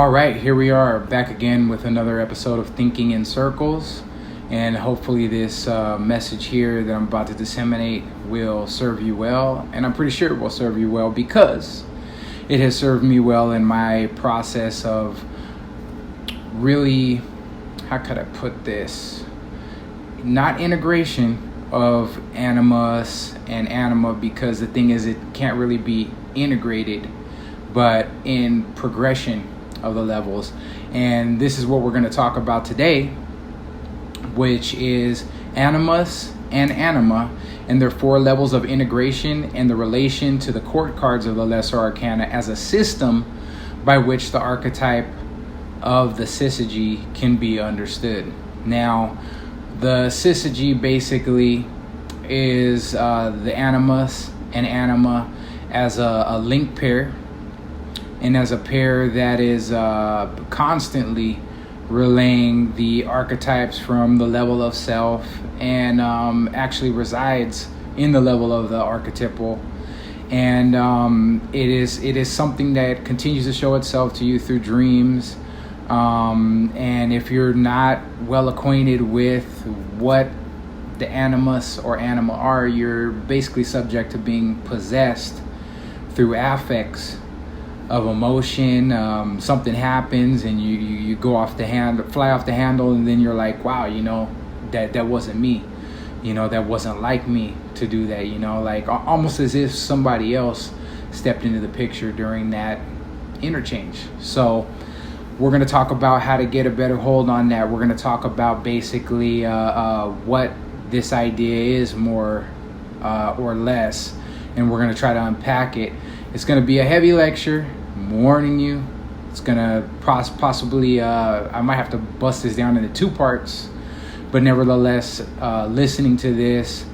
All right, here we are back again with another episode of Thinking in Circles, and hopefully this message here that I'm about to disseminate will serve you well, and I'm pretty sure it will serve you well because it has served me well in my process of really, how could I put this, not integration of Animus and Anima, because the thing is it can't really be integrated, but in progression of the levels. And this is what we're going to talk about today, which is Animus and Anima and their 4 levels of integration and the relation to the court cards of the Lesser Arcana as a system by which the archetype of the Syzygy can be understood. Now, the Syzygy basically is the Animus and Anima as a link pair, and as a pair that is constantly relaying the archetypes from the level of self and actually resides in the level of the archetypal. And it is something that continues to show itself to you through dreams. And if you're not well acquainted with what the Animus or Anima are, you're basically subject to being possessed through affects of emotion. Something happens and you go off the fly off the handle, and then you're like, wow, that wasn't me, that wasn't like me to do that, like almost as if somebody else stepped into the picture during that interchange. So we're going to talk about how to get a better hold on that. We're going to talk about basically what this idea is more or less, and we're going to try to unpack it. It's going to be a heavy lecture, I'm warning you. It's going to possibly, I might have to bust this down into 2 parts, but nevertheless, listening to this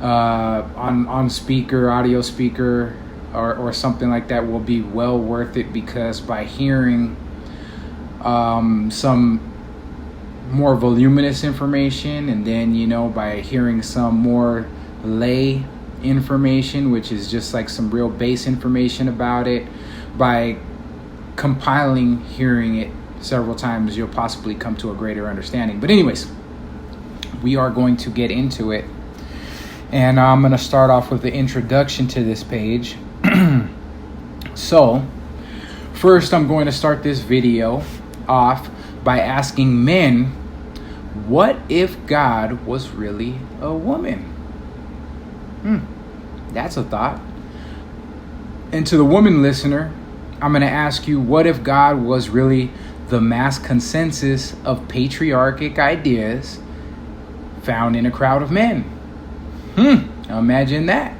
on speaker, audio speaker, or something like that will be well worth it, because by hearing some more voluminous information, and then by hearing some more lay information, which is just like some real base information about it, by compiling hearing it several times, you'll possibly come to a greater understanding. But anyways, we are going to get into it, and I'm going to start off with the introduction to this page. So first, I'm going to start this video off by asking men, what if God was really a woman? That's a thought. And to the woman listener, I'm going to ask you, what if God was really the mass consensus of patriarchic ideas found in a crowd of men? Imagine that.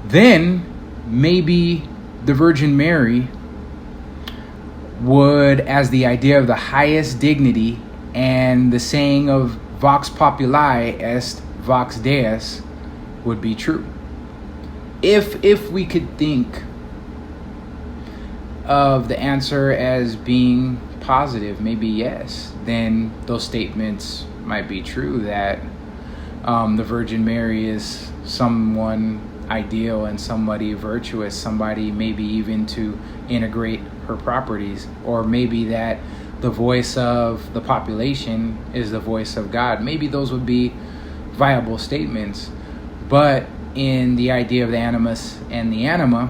Then maybe the Virgin Mary would, as the idea of the highest dignity and the saying of vox populi est vox deus would be true. If we could think of the answer as being positive, maybe yes, then those statements might be true, that the Virgin Mary is someone ideal and somebody virtuous, somebody maybe even to integrate her properties, or maybe that the voice of the population is the voice of God. Maybe those would be viable statements. But in the idea of the Animus and the Anima,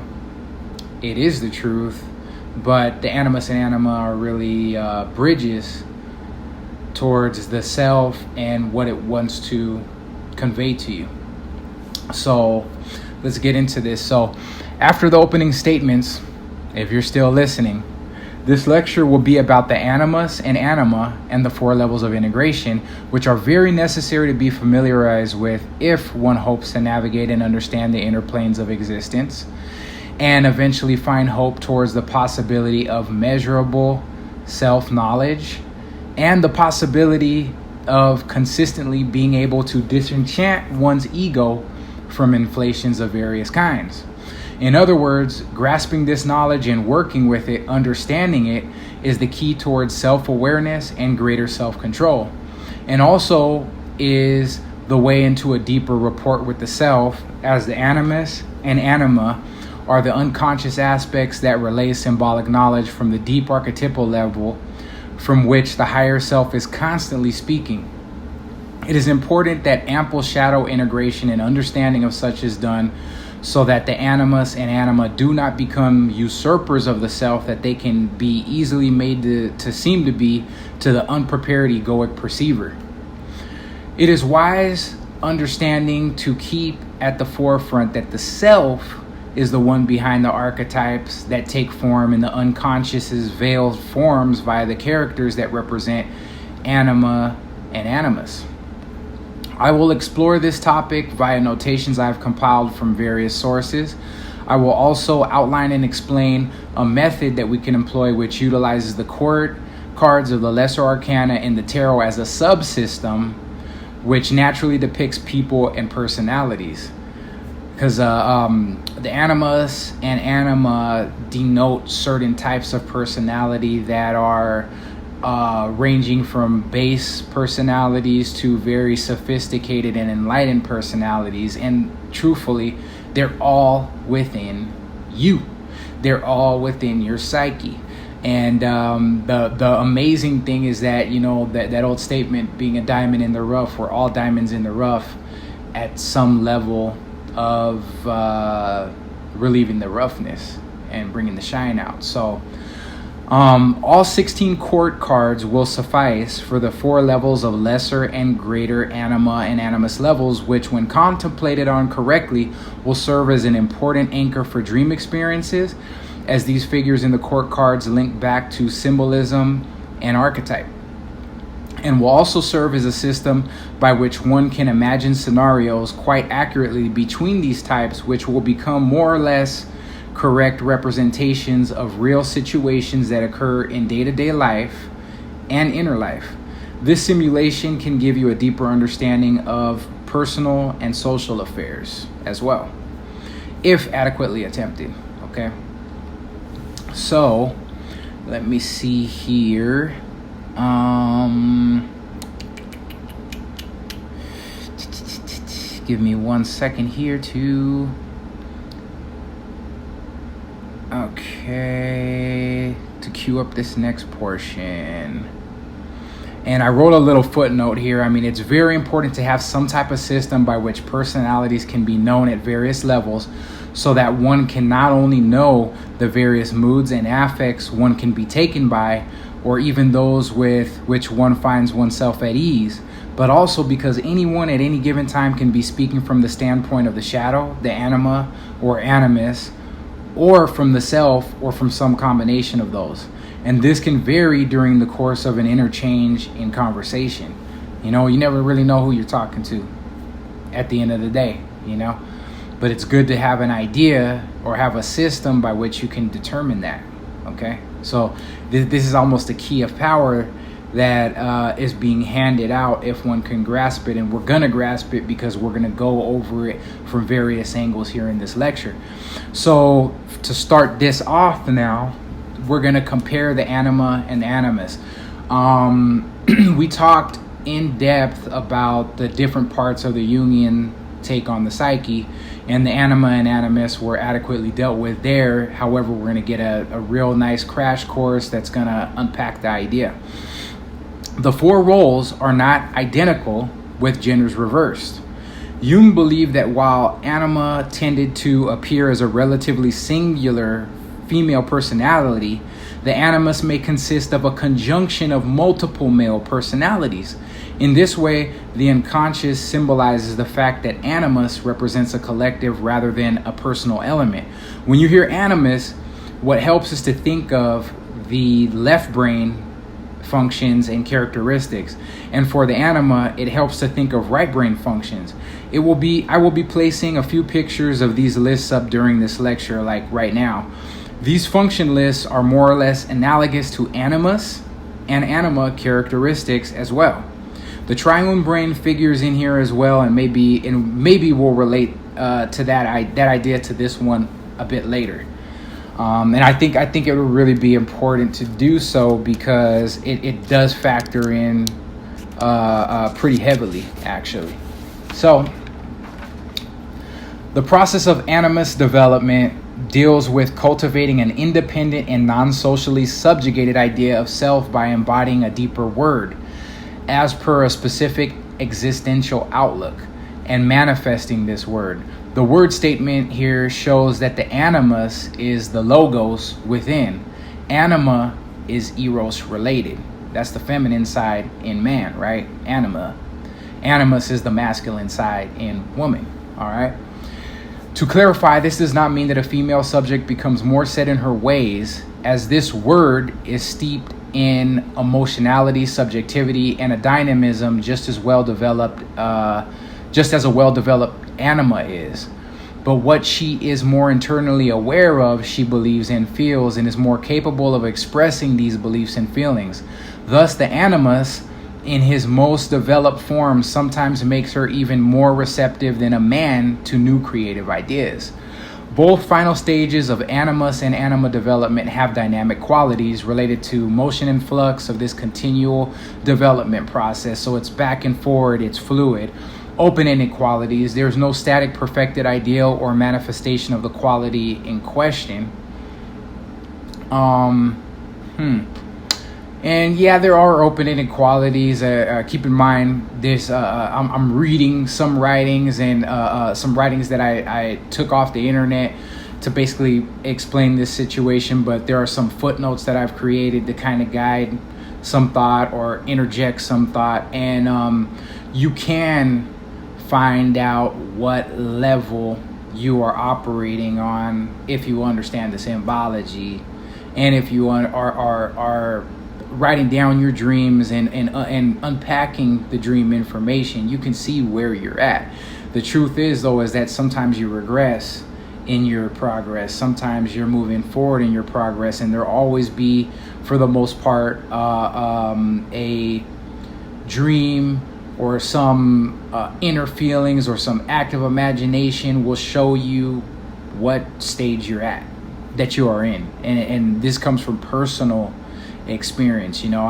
it is the truth, but the Animus and Anima are really bridges towards the self and what it wants to convey to you. So let's get into this. So after the opening statements, if you're still listening, this lecture will be about the Animus and Anima and the 4 levels of integration, which are very necessary to be familiarized with if one hopes to navigate and understand the inner planes of existence, and eventually find hope towards the possibility of measurable self-knowledge and the possibility of consistently being able to disenchant one's ego from inflations of various kinds. In other words, grasping this knowledge and working with it, understanding it, is the key towards self-awareness and greater self-control, and also is the way into a deeper rapport with the self, as the Animus and Anima are the unconscious aspects that relay symbolic knowledge from the deep archetypal level from which the higher self is constantly speaking. It is important that ample shadow integration and understanding of such is done so that the animus and anima do not become usurpers of the self that they can be easily made to seem to be to the unprepared egoic perceiver. It is wise understanding to keep at the forefront that the self is the one behind the archetypes that take form in the unconscious's veiled forms via the characters that represent anima and animus. I will explore this topic via notations I've compiled from various sources. I will also outline and explain a method that we can employ which utilizes the court cards of the lesser arcana in the tarot as a subsystem which naturally depicts people and personalities. Because the animus and anima denote certain types of personality that are ranging from base personalities to very sophisticated and enlightened personalities. And truthfully, they're all within you. They're all within your psyche. And the amazing thing is that, you know, that old statement, being a diamond in the rough, we're all diamonds in the rough at some level of relieving the roughness and bringing the shine out. So all 16 court cards will suffice for the 4 levels of lesser and greater anima and animus levels, which when contemplated on correctly will serve as an important anchor for dream experiences, as these figures in the court cards link back to symbolism and archetype, and will also serve as a system by which one can imagine scenarios quite accurately between these types, which will become more or less correct representations of real situations that occur in day-to-day life and inner life. This simulation can give you a deeper understanding of personal and social affairs as well, if adequately attempted. Okay, so let me see here. Give me 1 second here to queue up this next portion. And I wrote a little footnote here. I mean, it's very important to have some type of system by which personalities can be known at various levels, so that one can not only know the various moods and affects one can be taken by, or even those with which one finds oneself at ease, but also because anyone at any given time can be speaking from the standpoint of the shadow, the anima or animus, or from the self, or from some combination of those. And this can vary during the course of an interchange in conversation. You know, you never really know who you're talking to at the end of the day, you know. But it's good to have an idea or have a system by which you can determine that, okay? So this is almost a key of power that is being handed out if one can grasp it. And we're going to grasp it because we're going to go over it from various angles here in this lecture. So to start this off now, we're going to compare the anima and animus. We talked in depth about the different parts of the Jungian take on the psyche, and the anima and animus were adequately dealt with there. However, we're going to get a real nice crash course that's going to unpack the idea. The 4 roles are not identical with genders reversed. Jung believed that while anima tended to appear as a relatively singular female personality, the animus may consist of a conjunction of multiple male personalities. In this way, the unconscious symbolizes the fact that animus represents a collective rather than a personal element. When you hear animus, what helps is to think of the left brain functions and characteristics, and for the anima, it helps to think of right brain functions. I will be placing a few pictures of these lists up during this lecture, like right now. These function lists are more or less analogous to animus and anima characteristics as well. The triune brain figures in here as well, and maybe we'll relate to that idea to this one a bit later. And I think it would really be important to do so because it does factor in pretty heavily, actually. So the process of animus development deals with cultivating an independent and non-socially subjugated idea of self by embodying a deeper word, as per a specific existential outlook, and manifesting this word. The word statement here shows that the animus is the logos within. Anima is eros related. That's the feminine side in man, right? Anima. Animus is the masculine side in woman, all right? To clarify, this does not mean that a female subject becomes more set in her ways, as this word is steeped in emotionality, subjectivity, and a dynamism just as a well-developed anima is. But what she is more internally aware of, she believes and feels, and is more capable of expressing these beliefs and feelings. Thus, the animus, in his most developed form, sometimes makes her even more receptive than a man to new creative ideas. Both final stages of animus and anima development have dynamic qualities related to motion and flux of this continual development process. So it's back and forward, it's fluid. Open-ended qualities. There's no static perfected ideal or manifestation of the quality in question. And yeah, there are open-ended qualities. Keep in mind this. I'm reading some writings and some writings that I took off the internet to basically explain this situation. But there are some footnotes that I've created to kind of guide some thought or interject some thought. And you can find out what level you are operating on if you understand the symbology, and if you are writing down your dreams and unpacking the dream information, you can see where you're at. The truth is, though, is that sometimes you regress in your progress. Sometimes you're moving forward in your progress, and there'll always be, for the most part, a dream or some inner feelings or some active imagination will show you what stage you're at, that you are in. And this comes from personal experience. You know,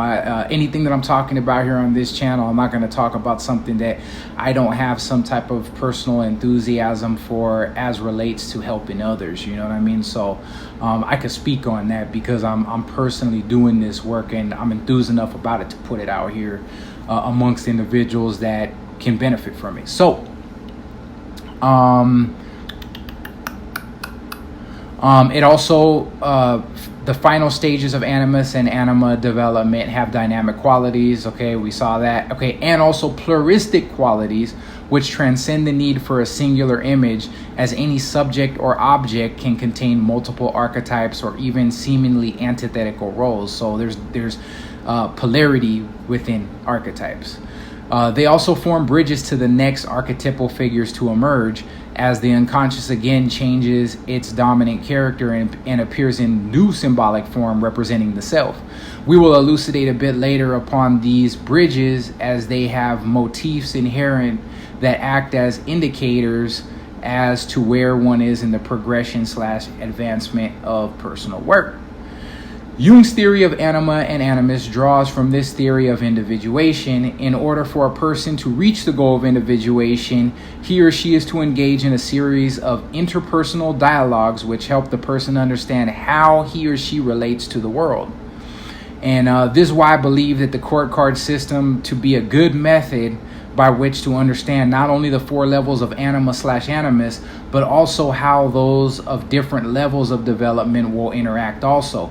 anything that I'm talking about here on this channel, I'm not going to talk about something that I don't have some type of personal enthusiasm for as relates to helping others. You know what I mean? So I could speak on that because I'm personally doing this work, and I'm enthused enough about it to put it out here amongst individuals that can benefit from it. So it also the final stages of animus and anima development have dynamic qualities. Okay, we saw that. Okay, and also pluralistic qualities, which transcend the need for a singular image, as any subject or object can contain multiple archetypes or even seemingly antithetical roles. So there's polarity within archetypes. They also form bridges to the next archetypal figures to emerge, as the unconscious again changes its dominant character and appears in new symbolic form representing the self. We will elucidate a bit later upon these bridges, as they have motifs inherent that act as indicators as to where one is in the progression/advancement of personal work. Jung's theory of anima and animus draws from this theory of individuation. In order for a person to reach the goal of individuation, he or she is to engage in a series of interpersonal dialogues which help the person understand how he or she relates to the world. And this is why I believe that the court card system to be a good method by which to understand not only the 4 levels of anima/animus, but also how those of different levels of development will interact also.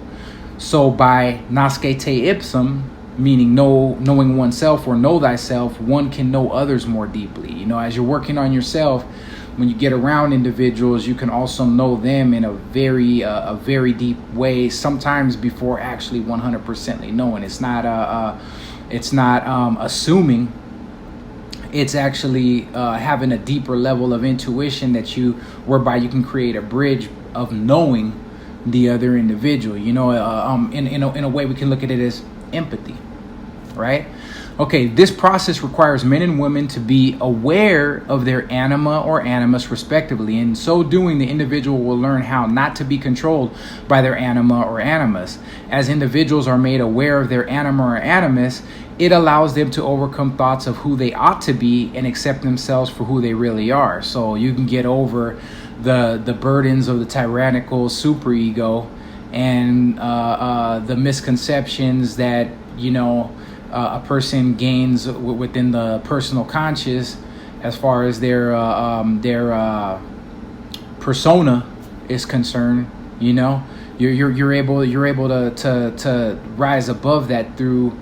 So by nasce te ipsum, meaning knowing oneself or know thyself, one can know others more deeply. You know, as you're working on yourself, when you get around individuals, you can also know them in a very deep way, sometimes before actually 100% knowing. It's not assuming. It's actually having a deeper level of intuition whereby you can create a bridge of knowing the other individual. You know, in a way we can look at it as empathy, right? Okay, this process requires men and women to be aware of their anima or animus respectively. In so doing, the individual will learn how not to be controlled by their anima or animus. As individuals are made aware of their anima or animus, it allows them to overcome thoughts of who they ought to be and accept themselves for who they really are. So you can get over the burdens of the tyrannical superego, and the misconceptions that a person gains within the personal conscious, as far as their persona is concerned. You're able to rise above that through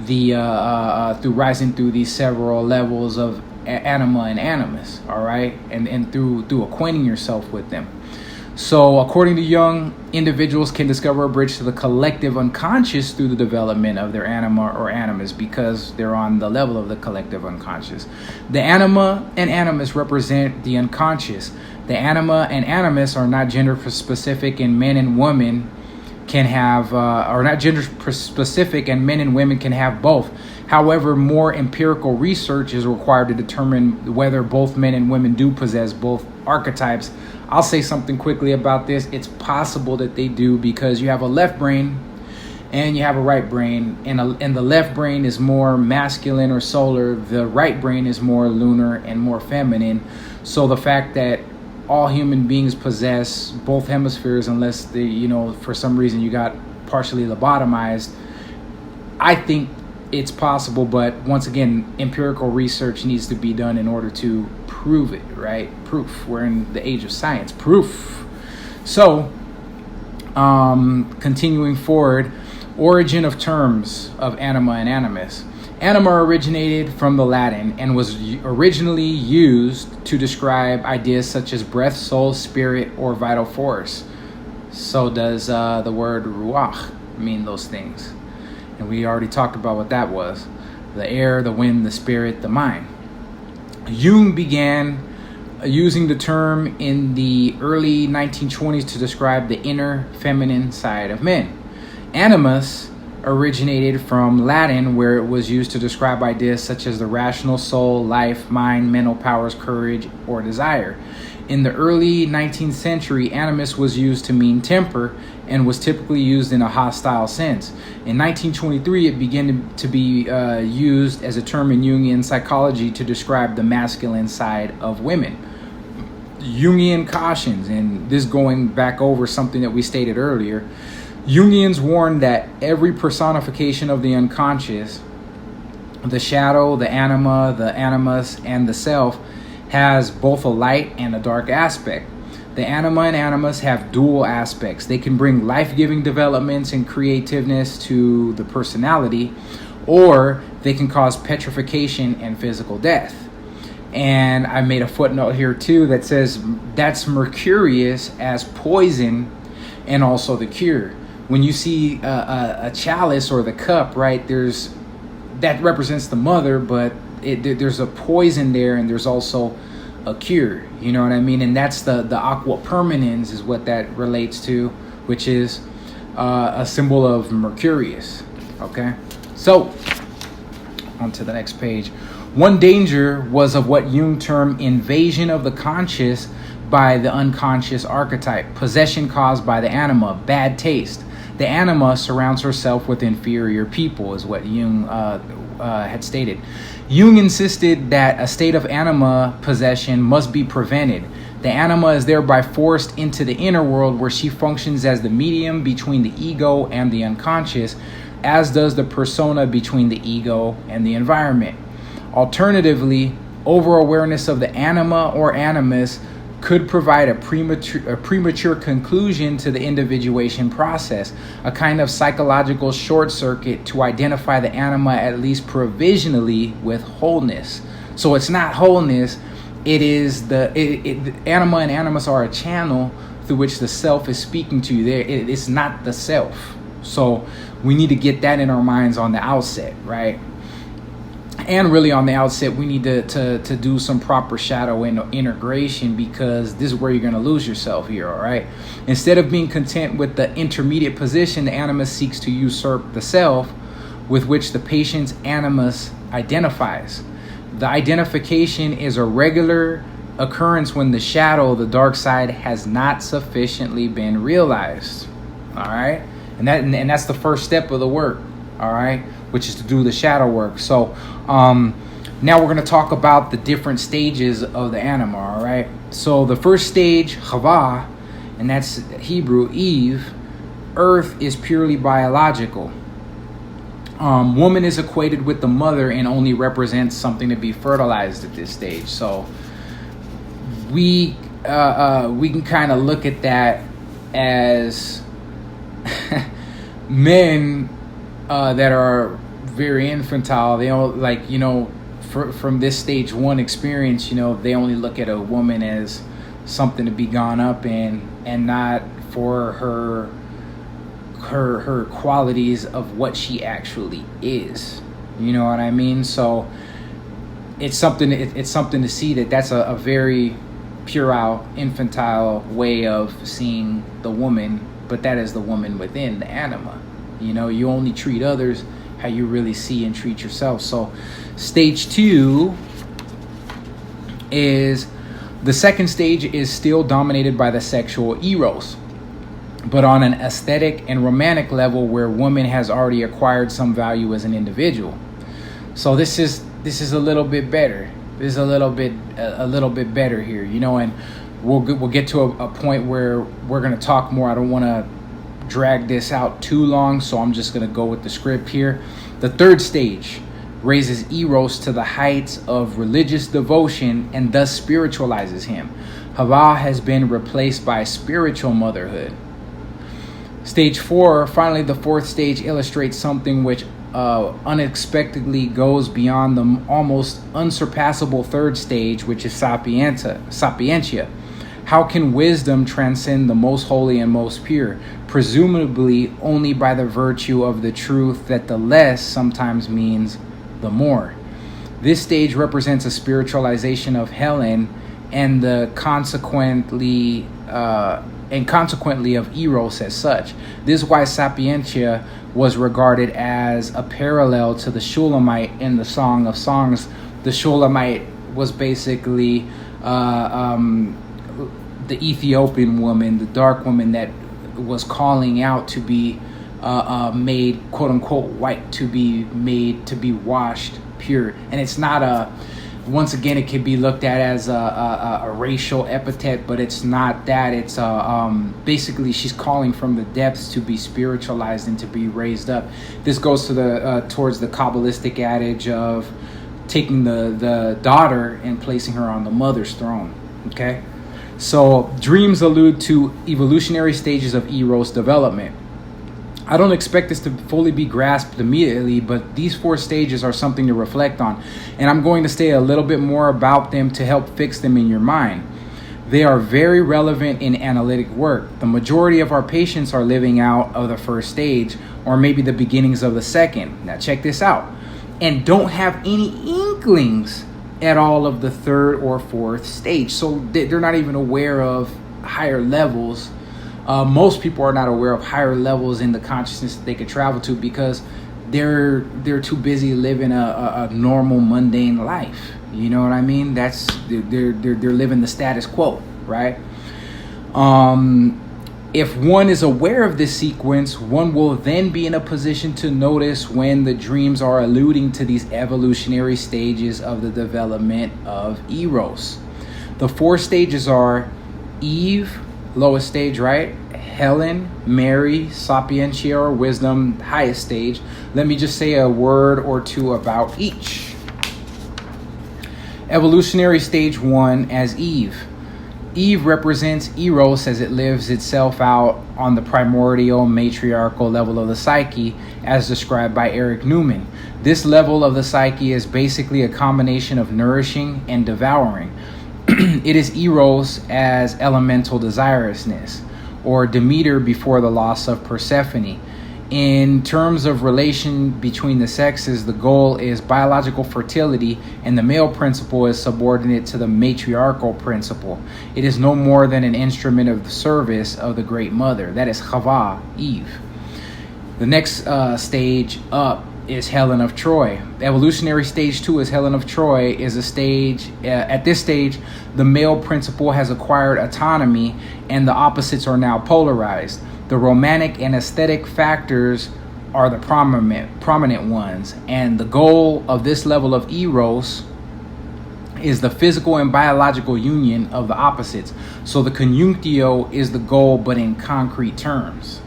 through rising through these several levels of Anima and Animus, all right, and through acquainting yourself with them. So according to Jung, individuals can discover a bridge to the collective unconscious through the development of their anima or animus, because they're on the level of the collective unconscious. The anima and animus represent the unconscious. The anima and animus are not gender specific, and men and women can have, or not gender specific, and men and women can have both. However, more empirical research is required to determine whether both men and women do possess both archetypes. I'll say something quickly about this. It's possible that they do, because you have a left brain and you have a right brain, and the left brain is more masculine or solar. The right brain is more lunar and more feminine. So the fact that all human beings possess both hemispheres, unless they, for some reason you got partially lobotomized, I think it's possible. But once again, empirical research needs to be done in order to prove it, right? Proof. We're in the age of science. Proof. So, continuing forward, origin of terms of anima and animus. Anima originated from the Latin and was originally used to describe ideas such as breath, soul, spirit, or vital force. So does the word ruach mean those things. And we already talked about what that was. The air, the wind, the spirit, the mind. Jung began using the term in the early 1920s to describe the inner feminine side of men. Animus originated from Latin, where it was used to describe ideas such as the rational soul, life, mind, mental powers, courage, or desire. In the early 19th century, animus was used to mean temper and was typically used in a hostile sense. In 1923, it began to be used as a term in Jungian psychology to describe the masculine side of women. Jungian cautions, and this going back over something that we stated earlier, Jungians warned that every personification of the unconscious, the shadow, the anima, the animus, and the self, has both a light and a dark aspect. The anima and animus have dual aspects. They can bring life-giving developments and creativeness to the personality, or they can cause petrification and physical death. And I made a footnote here too that says that's mercurius as poison and also the cure. When you see a chalice or the cup, right, that represents the mother, but there's a poison there, and there's also a cure. You know what I mean? And that's the aqua permanens is what that relates to, which is a symbol of mercurius. Okay, so on to the next page. One danger was of what Jung termed invasion of the conscious by the unconscious archetype, possession caused by the anima, bad taste. The anima surrounds herself with inferior people, is what Jung had stated. Jung insisted that a state of anima possession must be prevented. The anima is thereby forced into the inner world, where she functions as the medium between the ego and the unconscious, as does the persona between the ego and the environment. Alternatively, over-awareness of the anima or animus could provide a premature conclusion to the individuation process, a kind of psychological short circuit to identify the anima, at least provisionally, with wholeness. So it's not wholeness, it is the anima and animus are a channel through which the self is speaking to you. It's not the self. So we need to get that in our minds on the outset, right? And really on the outset, we need to do some proper shadow integration, because this is where you're going to lose yourself here, all right? Instead of being content with the intermediate position, the animus seeks to usurp the self with which the patient's animus identifies. The identification is a regular occurrence when the shadow, the dark side, has not sufficiently been realized, all right? And that's the first step of the work, all right, which is to do the shadow work. So now we're going to talk about the different stages of the anima, all right? So the first stage, Chava, and that's Hebrew, Eve, earth is purely biological. Woman is equated with the mother and only represents something to be fertilized at this stage. So we can kind of look at that as men that are very infantile. They don't from this stage one experience, they only look at a woman as something to be gone up in, and not for her qualities of what she actually is. You know what I mean? So it's something to see that's a very puerile, infantile way of seeing the woman, but that is the woman within the anima. You only treat others how you really see and treat yourself. So stage 2 is the second stage is still dominated by the sexual eros, but on an aesthetic and romantic level where woman has already acquired some value as an individual. So this is a little bit better. This is a little bit better here, and we'll get to a point where we're going to talk more. I don't want to drag this out too long, so I'm just going to go with the script here. The third stage raises Eros to the heights of religious devotion and thus spiritualizes him. Hava has been replaced by spiritual motherhood. Stage 4, finally the fourth stage, illustrates something which unexpectedly goes beyond the almost unsurpassable third stage, which is sapientia. How can wisdom transcend the most holy and most pure? Presumably only by the virtue of the truth that the less sometimes means the more. This stage represents a spiritualization of Helen and the consequently of Eros as such. This is why sapientia was regarded as a parallel to the Shulamite in the Song of Songs. The Shulamite was basically the Ethiopian woman, the dark woman that was calling out to be made, quote unquote, white, to be made to be washed pure. And it's not once again, it can be looked at as a racial epithet, but it's not that. It's basically she's calling from the depths to be spiritualized and to be raised up. This goes to towards the Kabbalistic adage of taking the daughter and placing her on the mother's throne. Okay, so dreams allude to evolutionary stages of Eros development. I don't expect this to fully be grasped immediately, but these 4 stages are something to reflect on, and I'm going to say a little bit more about them to help fix them in your mind. They are very relevant in analytic work. The majority of our patients are living out of the first stage, or maybe the beginnings of the second. Now check this out. And don't have any inklings at all of the third or fourth stage. So they're not even aware of higher levels. Most people are not aware of higher levels in the consciousness that they could travel to because they're too busy living a normal mundane life. You know what I mean? They're living the status quo, right? If one is aware of this sequence, one will then be in a position to notice when the dreams are alluding to these evolutionary stages of the development of Eros. The 4 stages are Eve, lowest stage, right? Helen, Mary, sapientia or wisdom, highest stage. Let me just say a word or two about each. Evolutionary stage 1 as Eve. Eve represents Eros as it lives itself out on the primordial matriarchal level of the psyche as described by Eric Newman. This level of the psyche is basically a combination of nourishing and devouring. It is Eros as elemental desirousness, or Demeter before the loss of Persephone. In terms of relation between the sexes, the goal is biological fertility, and the male principle is subordinate to the matriarchal principle. It is no more than an instrument of the service of the Great Mother. That is Chava, Eve. The next stage up is Helen of Troy. Evolutionary stage 2 is Helen of Troy is a stage. At this stage, the male principle has acquired autonomy and the opposites are now polarized. The romantic and aesthetic factors are the prominent ones, and the goal of this level of Eros is the physical and biological union of the opposites. So the conjunctio is the goal, but in concrete terms.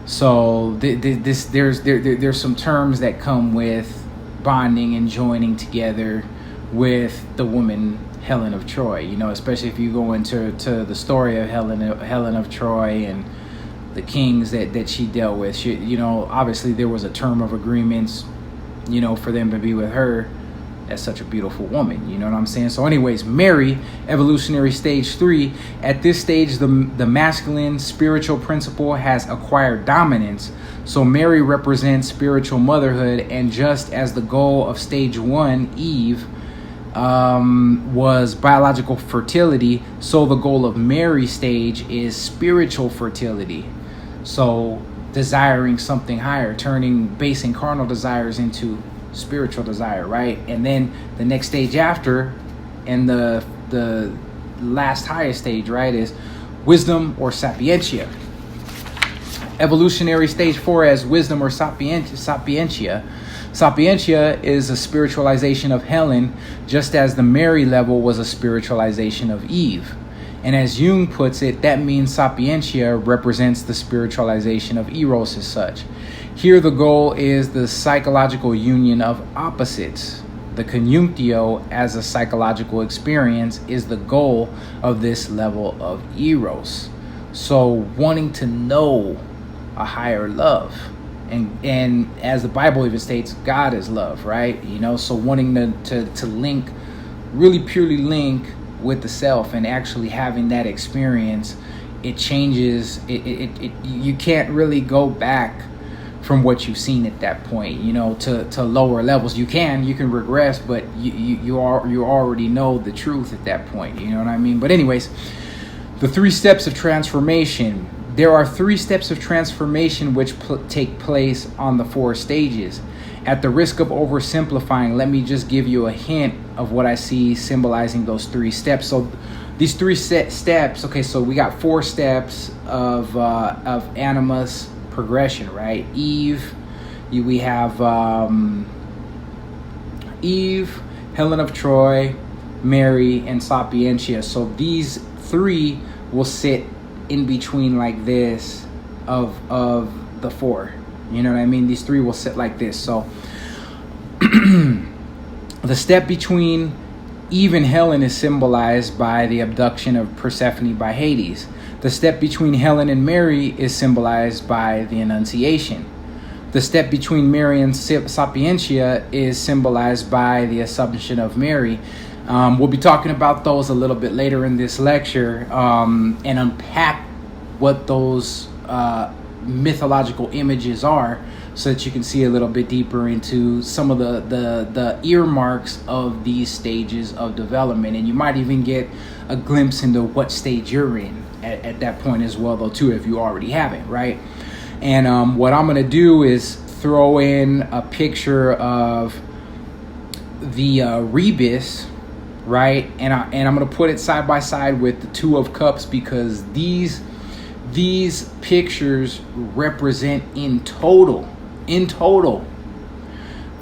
So there's some terms that come with bonding and joining together with the woman Helen of Troy. You know, especially if you go into the story of Helen of Troy and the kings that she dealt with. She, you know, obviously there was a term of agreements, you know, for them to be with her. As such a beautiful woman, you know what I'm saying? So anyways, Mary, evolutionary stage 3. At this stage, the masculine spiritual principle has acquired dominance. So Mary represents spiritual motherhood, and just as the goal of stage 1, Eve, was biological fertility, so the goal of Mary's stage is spiritual fertility. So desiring something higher, turning base and carnal desires into spiritual desire, right? And then the next stage after, and the last highest stage, right, is wisdom or sapientia. Evolutionary stage 4 as wisdom or sapientia. Sapientia is a spiritualization of Helen, just as the Mary level was a spiritualization of Eve. And as Jung puts it, that means sapientia represents the spiritualization of Eros as such. Here the goal is the psychological union of opposites. The conjunctio as a psychological experience is the goal of this level of Eros. So wanting to know a higher love. And as the Bible even states, God is love, right? You know, so wanting to link, really purely link with the self and actually having that experience, it changes, you can't really go back from what you've seen at that point, you know, to lower levels. You can regress, but you already know the truth at that point, you know what I mean? But anyways, the 3 steps of transformation. There are 3 steps of transformation which take place on the 4 stages. At the risk of oversimplifying, let me just give you a hint of what I see symbolizing those 3 steps. So these 3 steps, okay, so we got 4 steps of Animus Progression, right? Eve, we have Eve, Helen of Troy, Mary, and Sapientia. So these 3 will sit in between like this of the 4. You know what I mean? These 3 will sit like this. So the step between Eve and Helen is symbolized by the abduction of Persephone by Hades. The step between Helen and Mary is symbolized by the Annunciation. The step between Mary and Sapientia is symbolized by the Assumption of Mary. We'll be talking about those a little bit later in this lecture, and unpack what those mythological images are, so that you can see a little bit deeper into some of the earmarks of these stages of development. And you might even get a glimpse into what stage you're in at that point as well, though, too, if you already haven't, right? And what I'm going to do is throw in a picture of the rebus, right? And I'm going to put it side by side with the 2 of Cups, because these pictures represent in total,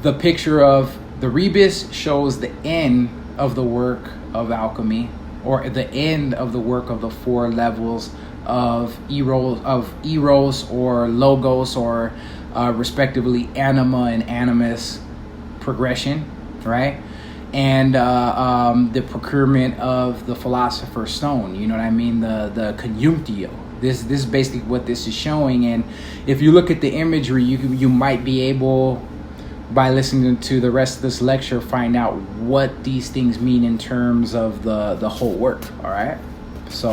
the picture of the rebus shows the end of the work of alchemy, or the end of the work of the 4 levels of Eros or Logos, or respectively Anima and Animus Progression, right? And the procurement of the Philosopher's Stone, you know what I mean? The conjunctio. This is basically what this is showing. And if you look at the imagery, you might be able, by listening to the rest of this lecture, find out what these things mean in terms of the whole work. All right, so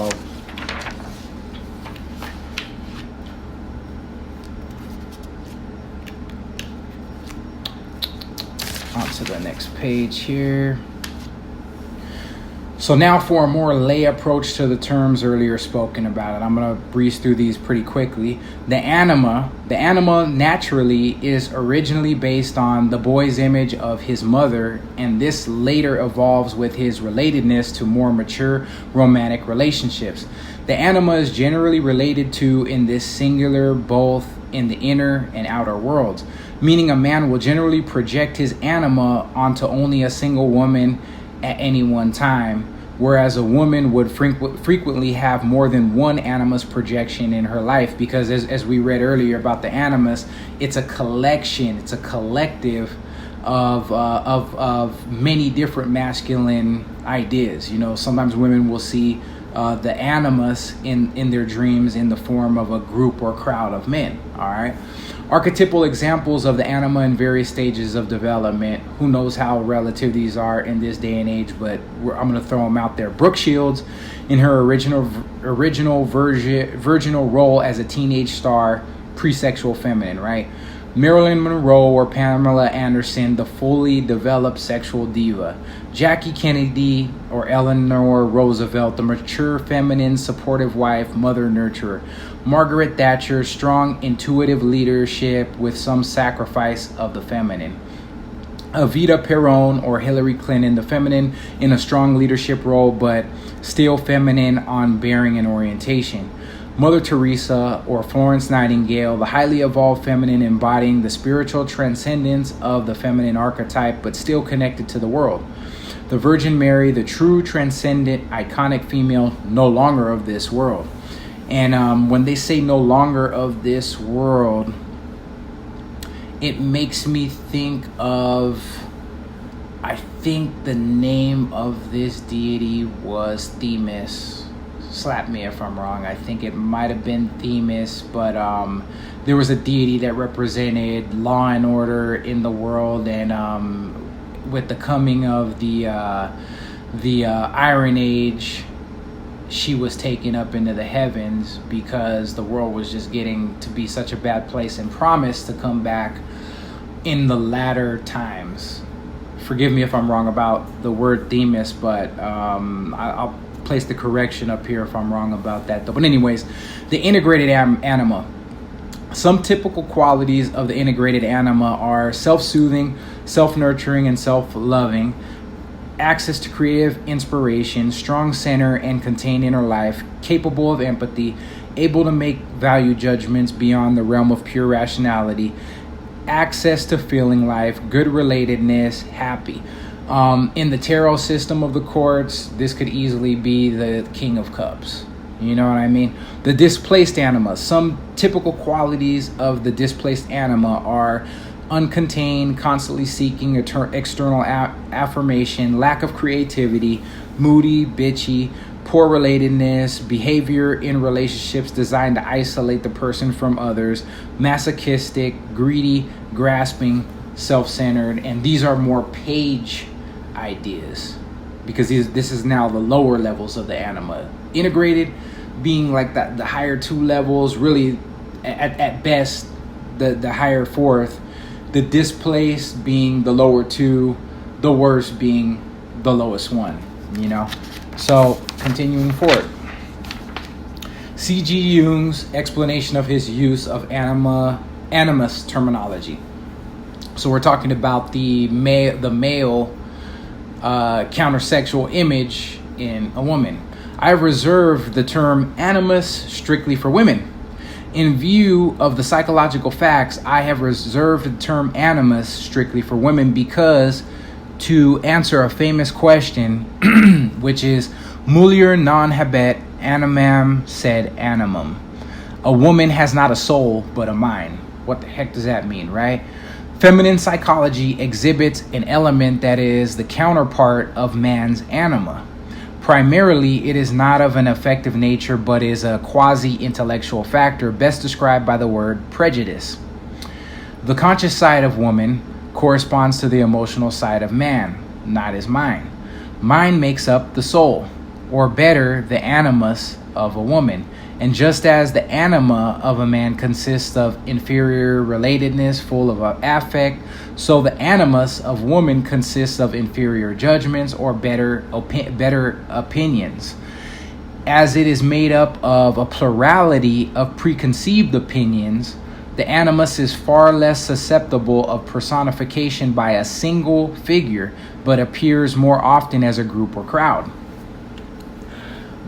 on to the next page here. So now for a more lay approach to the terms earlier spoken about, and I'm going to breeze through these pretty quickly. The anima naturally is originally based on the boy's image of his mother, and this later evolves with his relatedness to more mature romantic relationships. The anima is generally related to in this singular both in the inner and outer worlds, meaning a man will generally project his anima onto only a single woman at any one time, whereas a woman would frequently have more than one animus projection in her life, because as we read earlier about the animus, it's a collection, it's a collective of many different masculine ideas. You know, sometimes women will see the animus in their dreams in the form of a group or crowd of men. All right. Archetypal examples of the anima in various stages of development. Who knows how relative these are in this day and age, but I'm going to throw them out there. Brooke Shields, in her original virginal role as a teenage star, pre-sexual feminine, right? Marilyn Monroe or Pamela Anderson, the fully developed sexual diva. Jackie Kennedy or Eleanor Roosevelt, the mature, feminine, supportive wife, mother, nurturer. Margaret Thatcher, strong, intuitive leadership with some sacrifice of the feminine. Evita Peron or Hillary Clinton, the feminine in a strong leadership role, but still feminine on bearing and orientation. Mother Teresa or Florence Nightingale, the highly evolved feminine embodying the spiritual transcendence of the feminine archetype, but still connected to the world. The Virgin Mary, the true transcendent iconic female, no longer of this world. And when they say no longer of this world, it makes me think of, I think the name of this deity was Themis. Slap me if I'm wrong. I think it might have been Themis, but there was a deity that represented law and order in the world, and with the coming of the Iron Age, she was taken up into the heavens because the world was just getting to be such a bad place, and promised to come back in the latter times. Forgive me if I'm wrong about the word Themis, but I'll place the correction up here if I'm wrong about that though. But anyways, the integrated anima. Some typical qualities of the integrated anima are self-soothing, self-nurturing, and self-loving, access to creative inspiration, strong center and contained inner life, capable of empathy, able to make value judgments beyond the realm of pure rationality, access to feeling life, good relatedness, happy. In the tarot system of the courts, this could easily be the King of Cups. You know what I mean? The displaced anima. Some typical qualities of the displaced anima are uncontained, constantly seeking external affirmation, lack of creativity, moody, bitchy, poor relatedness, behavior in relationships designed to isolate the person from others, masochistic, greedy, grasping, self-centered. And these are more page ideas, because this is now the lower levels of the anima. Integrated being like the higher two levels, really at best the higher fourth, the displaced being the lower two, the worst being the lowest one, you know. So continuing forward, C.G. Jung's explanation of his use of animus terminology. So we're talking about the male countersexual image in a woman. I have reserved the term animus strictly for women. In view of the psychological facts, I have reserved the term animus strictly for women because, to answer a famous question, which is, mulier non habet animam sed animum. A woman has not a soul, but a mind. What the heck does that mean, right? Feminine psychology exhibits an element that is the counterpart of man's anima. Primarily, it is not of an affective nature, but is a quasi-intellectual factor, best described by the word prejudice. The conscious side of woman corresponds to the emotional side of man, not his mind. Mind makes up the soul, or better, the animus of a woman. And just as the anima of a man consists of inferior relatedness full of affect, so the animus of woman consists of inferior judgments or better opinions. As it is made up of a plurality of preconceived opinions, the animus is far less susceptible of personification by a single figure, but appears more often as a group or crowd.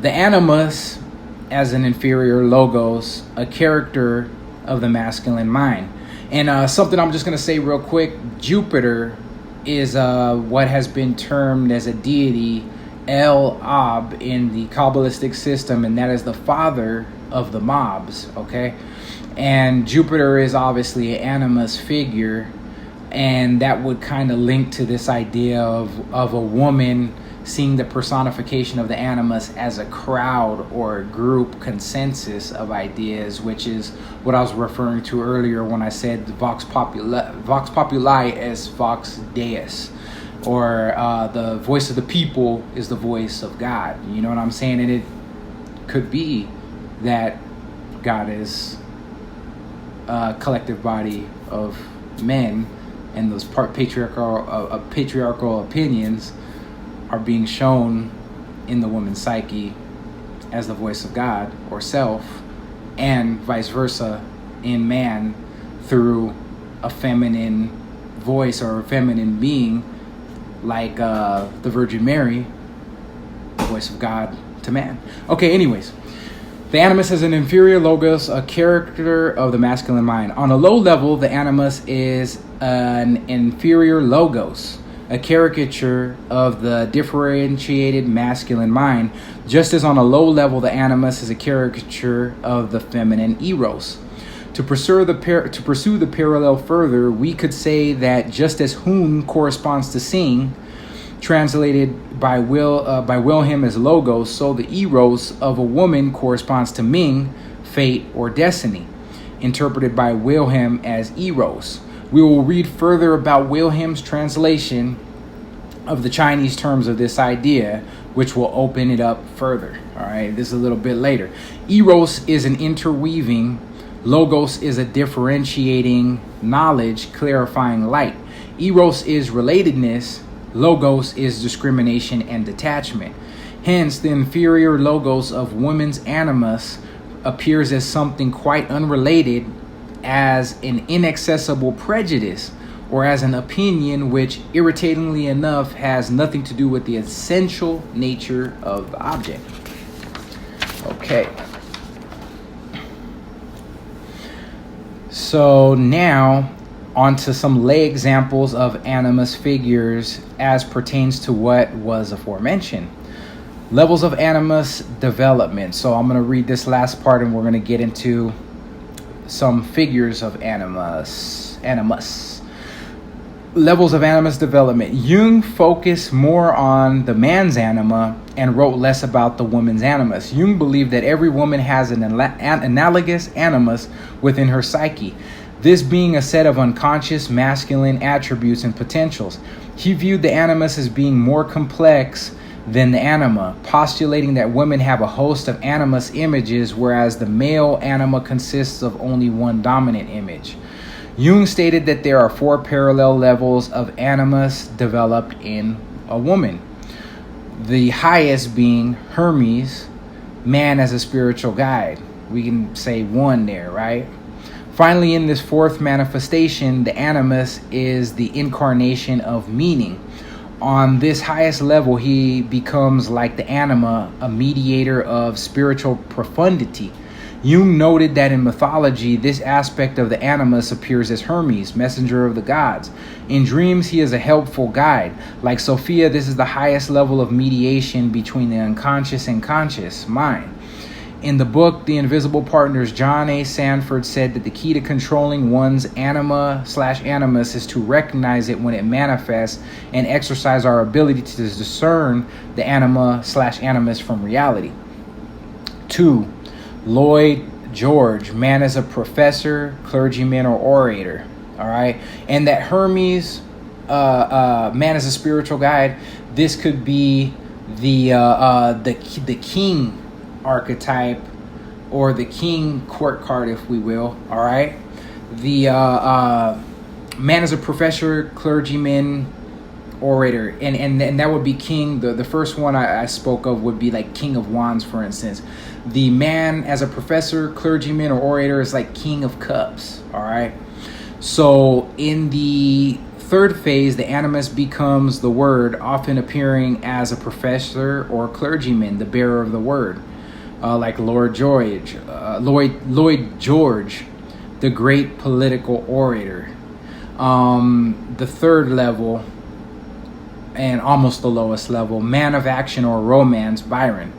The animus as an inferior logos, a character of the masculine mind. And something I'm just going to say real quick, Jupiter is what has been termed as a deity, El Ab, in the Kabbalistic system, and that is the father of the mobs, okay? And Jupiter is obviously an animus figure, and that would kind of link to this idea of a woman seeing the personification of the animus as a crowd or a group consensus of ideas, which is what I was referring to earlier when I said vox populi es vox deus, or the voice of the people is the voice of God. You know what I'm saying? And it could be that God is a collective body of men, and those patriarchal opinions are being shown in the woman's psyche as the voice of God or self, and vice versa in man through a feminine voice or a feminine being, like the Virgin Mary, the voice of God to man. Okay, anyways. The animus is an inferior logos, a character of the masculine mind. On a low level, the animus is an inferior logos, a caricature of the differentiated masculine mind, just as on a low level, the animus is a caricature of the feminine eros. To pursue the parallel further, we could say that just as Hun corresponds to Sing, translated by Wilhelm as logos, so the eros of a woman corresponds to Ming, fate or destiny, interpreted by Wilhelm as eros. We will read further about Wilhelm's translation of the Chinese terms of this idea, which will open it up further. All right, this is a little bit later. Eros is an interweaving, logos is a differentiating knowledge, clarifying light. Eros is relatedness, logos is discrimination and detachment. Hence, the inferior logos of women's animus appears as something quite unrelated, as an inaccessible prejudice, or as an opinion which, irritatingly enough, has nothing to do with the essential nature of the object. Okay. So now, on to some lay examples of animus figures as pertains to what was aforementioned. Levels of animus development. So I'm going to read this last part and we're going to get into some figures of animus. Levels of animus development. Jung focused more on the man's anima and wrote less about the woman's animus. Jung believed that every woman has an analogous animus within her psyche, this being a set of unconscious masculine attributes and potentials. He viewed the animus as being more complex than the anima, postulating that women have a host of animus images, whereas the male anima consists of only one dominant image. Jung stated that there are 4 parallel levels of animus developed in a woman. The highest being Hermes, man as a spiritual guide. We can say 1 there, right? Finally, in this 4th manifestation, the animus is the incarnation of meaning. On this highest level, he becomes like the anima, a mediator of spiritual profundity. Jung noted that in mythology, this aspect of the animus appears as Hermes, messenger of the gods. In dreams, he is a helpful guide. Like Sophia, this is the highest level of mediation between the unconscious and conscious mind. In the book, The Invisible Partners, John A. Sanford said that the key to controlling one's anima/animus is to recognize it when it manifests and exercise our ability to discern the anima/animus from reality. 2. Lloyd George, man as a professor, clergyman, or orator. All right. And that Hermes, man as a spiritual guide, this could be the king archetype, or the king court card, if we will. All right. The man as a professor, clergyman, orator, and that would be king. The first one I spoke of would be like King of Wands, for instance. The man as a professor, clergyman, or orator is like King of Cups. All right. So in the 3rd phase, the animus becomes the word, often appearing as a professor or clergyman, the bearer of the word. Like Lloyd George, the great political orator. The 3rd level and almost the lowest level, man of action or romance, Byron.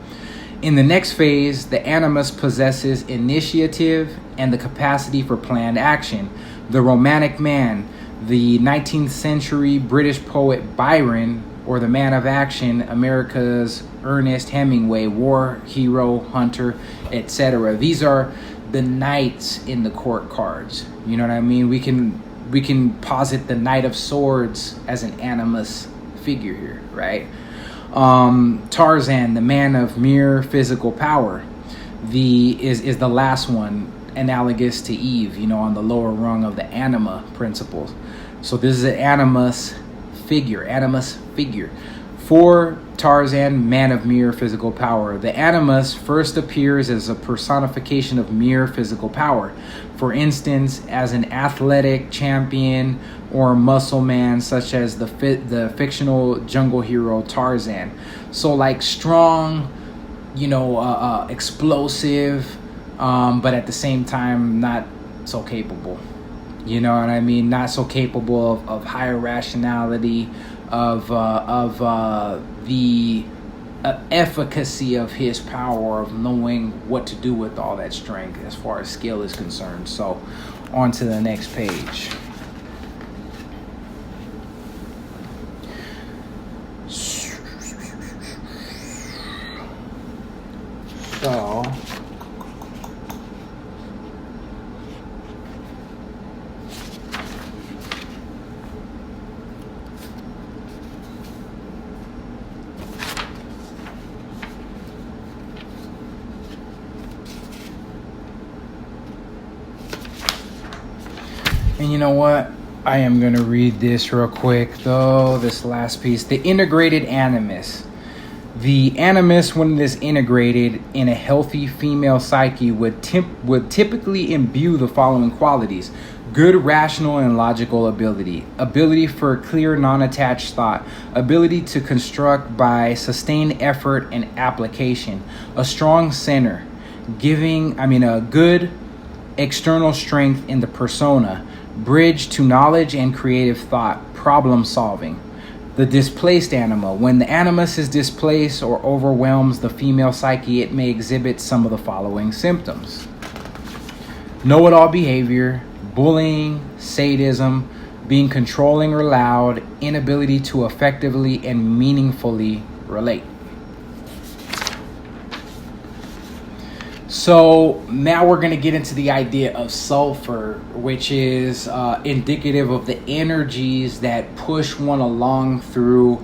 In the next phase, the animus possesses initiative and the capacity for planned action. The romantic man, the 19th century British poet Byron, or the man of action, America's Ernest Hemingway, war hero, hunter, etc. These are the knights in the court cards. You know what I mean? We can posit the Knight of Swords as an animus figure here, right? Tarzan, the man of mere physical power, is the last one, analogous to Eve, on the lower rung of the anima principles. So this is an animus figure. For Tarzan, man of mere physical power, the animus first appears as a personification of mere physical power. For instance, as an athletic champion or muscle man, such as the fictional jungle hero Tarzan. So like strong, explosive, but at the same time not so capable. You know what I mean? Not so capable of higher rationality, of the efficacy of his power, of knowing what to do with all that strength as far as skill is concerned. So on to the next page. So and you know what? I am going to read this real quick, though, this last piece. The integrated animus. The animus, when it is integrated in a healthy female psyche, would typically imbue the following qualities: good rational and logical ability, ability for clear non-attached thought, ability to construct by sustained effort and application, a strong center, a good external strength in the persona, bridge to knowledge and creative thought, problem solving. The displaced anima. When the animus is displaced or overwhelms the female psyche, it may exhibit some of the following symptoms: know-it-all behavior, bullying, sadism, being controlling or loud, inability to effectively and meaningfully relate. So now we're going to get into the idea of sulfur, which is indicative of the energies that push one along through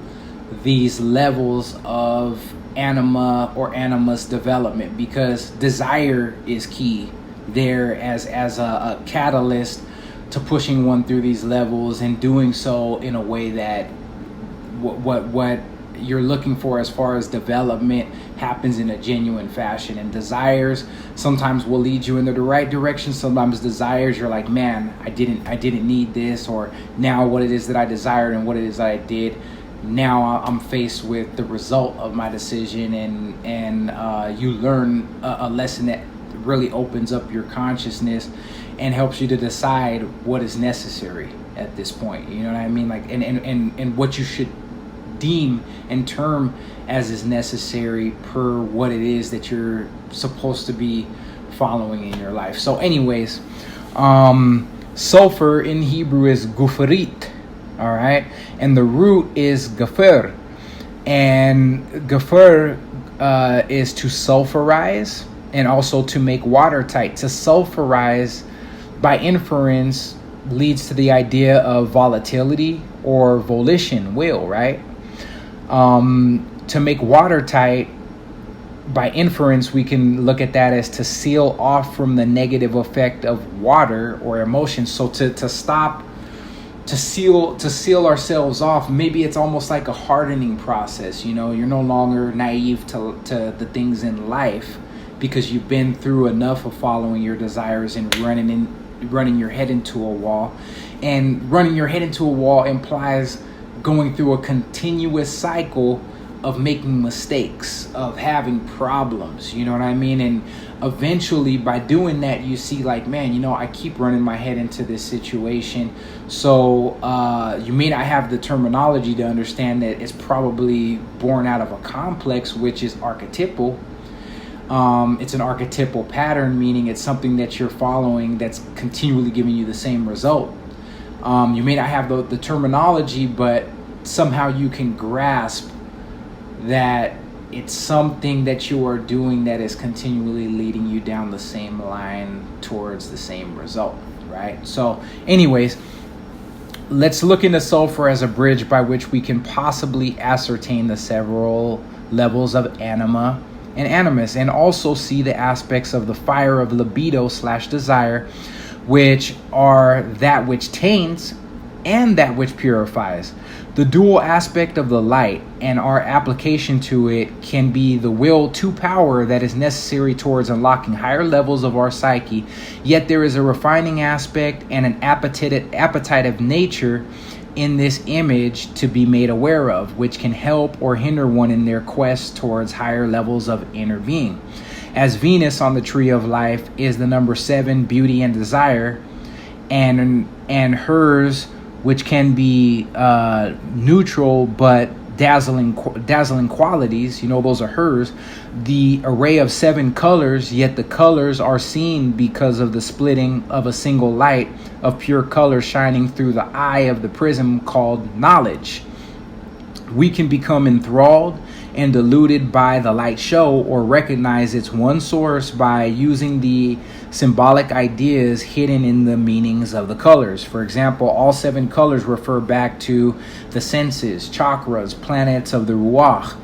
these levels of anima or animus development, because desire is key there as a catalyst to pushing one through these levels, and doing so in a way that what you're looking for as far as development happens in a genuine fashion. And desires sometimes will lead you into the right direction. Sometimes desires, you're like, man, I didn't need this, or now what it is that I desired and what it is that I did, now I'm faced with the result of my decision, and you learn a lesson that really opens up your consciousness and helps you to decide what is necessary at this point. You know what I mean? Like, and what you should deem and term as is necessary per what it is that you're supposed to be following in your life. So anyways, sulfur in Hebrew is gufarit, all right, and the root is gafur, and gafur is to sulfurize and also to make watertight. To sulfurize by inference leads to the idea of volatility or volition, will, right? To make watertight, by inference, we can look at that as to seal off from the negative effect of water or emotion. So to stop, to seal ourselves off, maybe it's almost like a hardening process. You're no longer naive to the things in life, because you've been through enough of following your desires and running your head into a wall. And running your head into a wall implies going through a continuous cycle of making mistakes, of having problems, you know what I mean? And eventually by doing that, you see like, man, you know, I keep running my head into this situation. So you may not have the terminology to understand that it's probably born out of a complex, which is archetypal. It's an archetypal pattern, meaning it's something that you're following that's continually giving you the same result. You may not have the terminology, but somehow you can grasp that it's something that you are doing that is continually leading you down the same line towards the same result, right? So anyways, let's look into sulfur as a bridge by which we can possibly ascertain the several levels of anima and animus, and also see the aspects of the fire of libido / desire, which are that which taints and that which purifies. The dual aspect of the light and our application to it can be the will to power that is necessary towards unlocking higher levels of our psyche, yet there is a refining aspect and an appetite of nature in this image to be made aware of, which can help or hinder one in their quest towards higher levels of inner being. As Venus on the tree of life is the number 7, beauty and desire, and hers, which can be neutral but dazzling qualities, you know, those are hers. The array of 7 colors, yet the colors are seen because of the splitting of a single light of pure color shining through the eye of the prism called knowledge. We can become enthralled and deluded by the light show, or recognize its one source by using the symbolic ideas hidden in the meanings of the colors. For example, all 7 colors refer back to the senses, chakras, planets of the Ruach,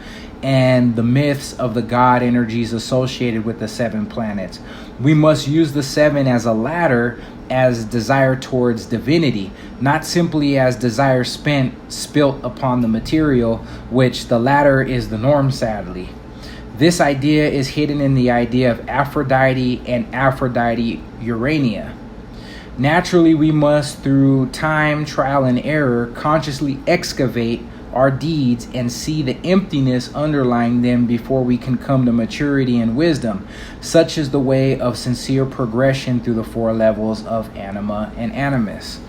and the myths of the God energies associated with the 7 planets. We must use the 7 as a ladder, as desire towards divinity, not simply as desire spilt upon the material, which the latter is the norm, sadly. This idea is hidden in the idea of Aphrodite and Aphrodite Urania. Naturally, we must, through time, trial, and error, consciously excavate our deeds and see the emptiness underlying them before we can come to maturity and wisdom. Such is the way of sincere progression through the 4 levels of Anima and Animus.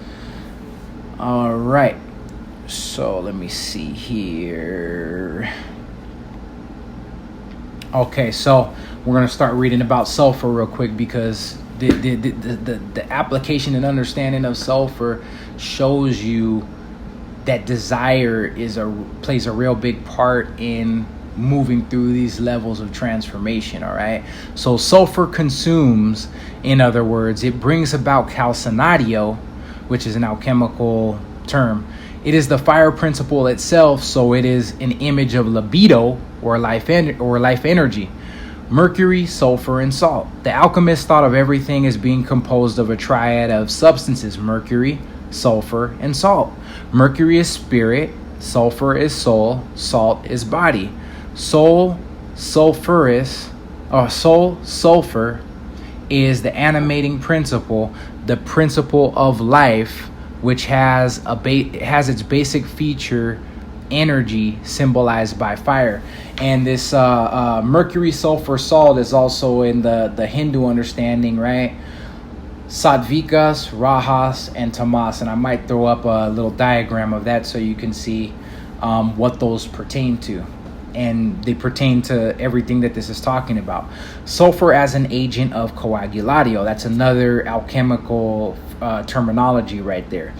All right, so let me see here. Okay, so we're going to start reading about sulfur real quick, because the application and understanding of sulfur shows you that desire plays a real big part in moving through these levels of transformation. All right, so sulfur consumes, in other words, it brings about calcinatio, which is an alchemical term. It is the fire principle itself, so it is an image of libido or life energy. Mercury, sulfur, and salt. The alchemist thought of everything as being composed of a triad of substances: mercury, sulfur, and salt. Mercury is spirit, sulfur is soul, salt is body. Sulfur is the animating principle, the principle of life, which has its basic feature, energy, symbolized by fire. And this mercury, sulfur, salt is also in the Hindu understanding, right? Sattvikas, Rajas, and Tamas. And I might throw up a little diagram of that so you can see what those pertain to. And they pertain to everything that this is talking about. Sulfur as an agent of coagulatio. That's another alchemical terminology right there.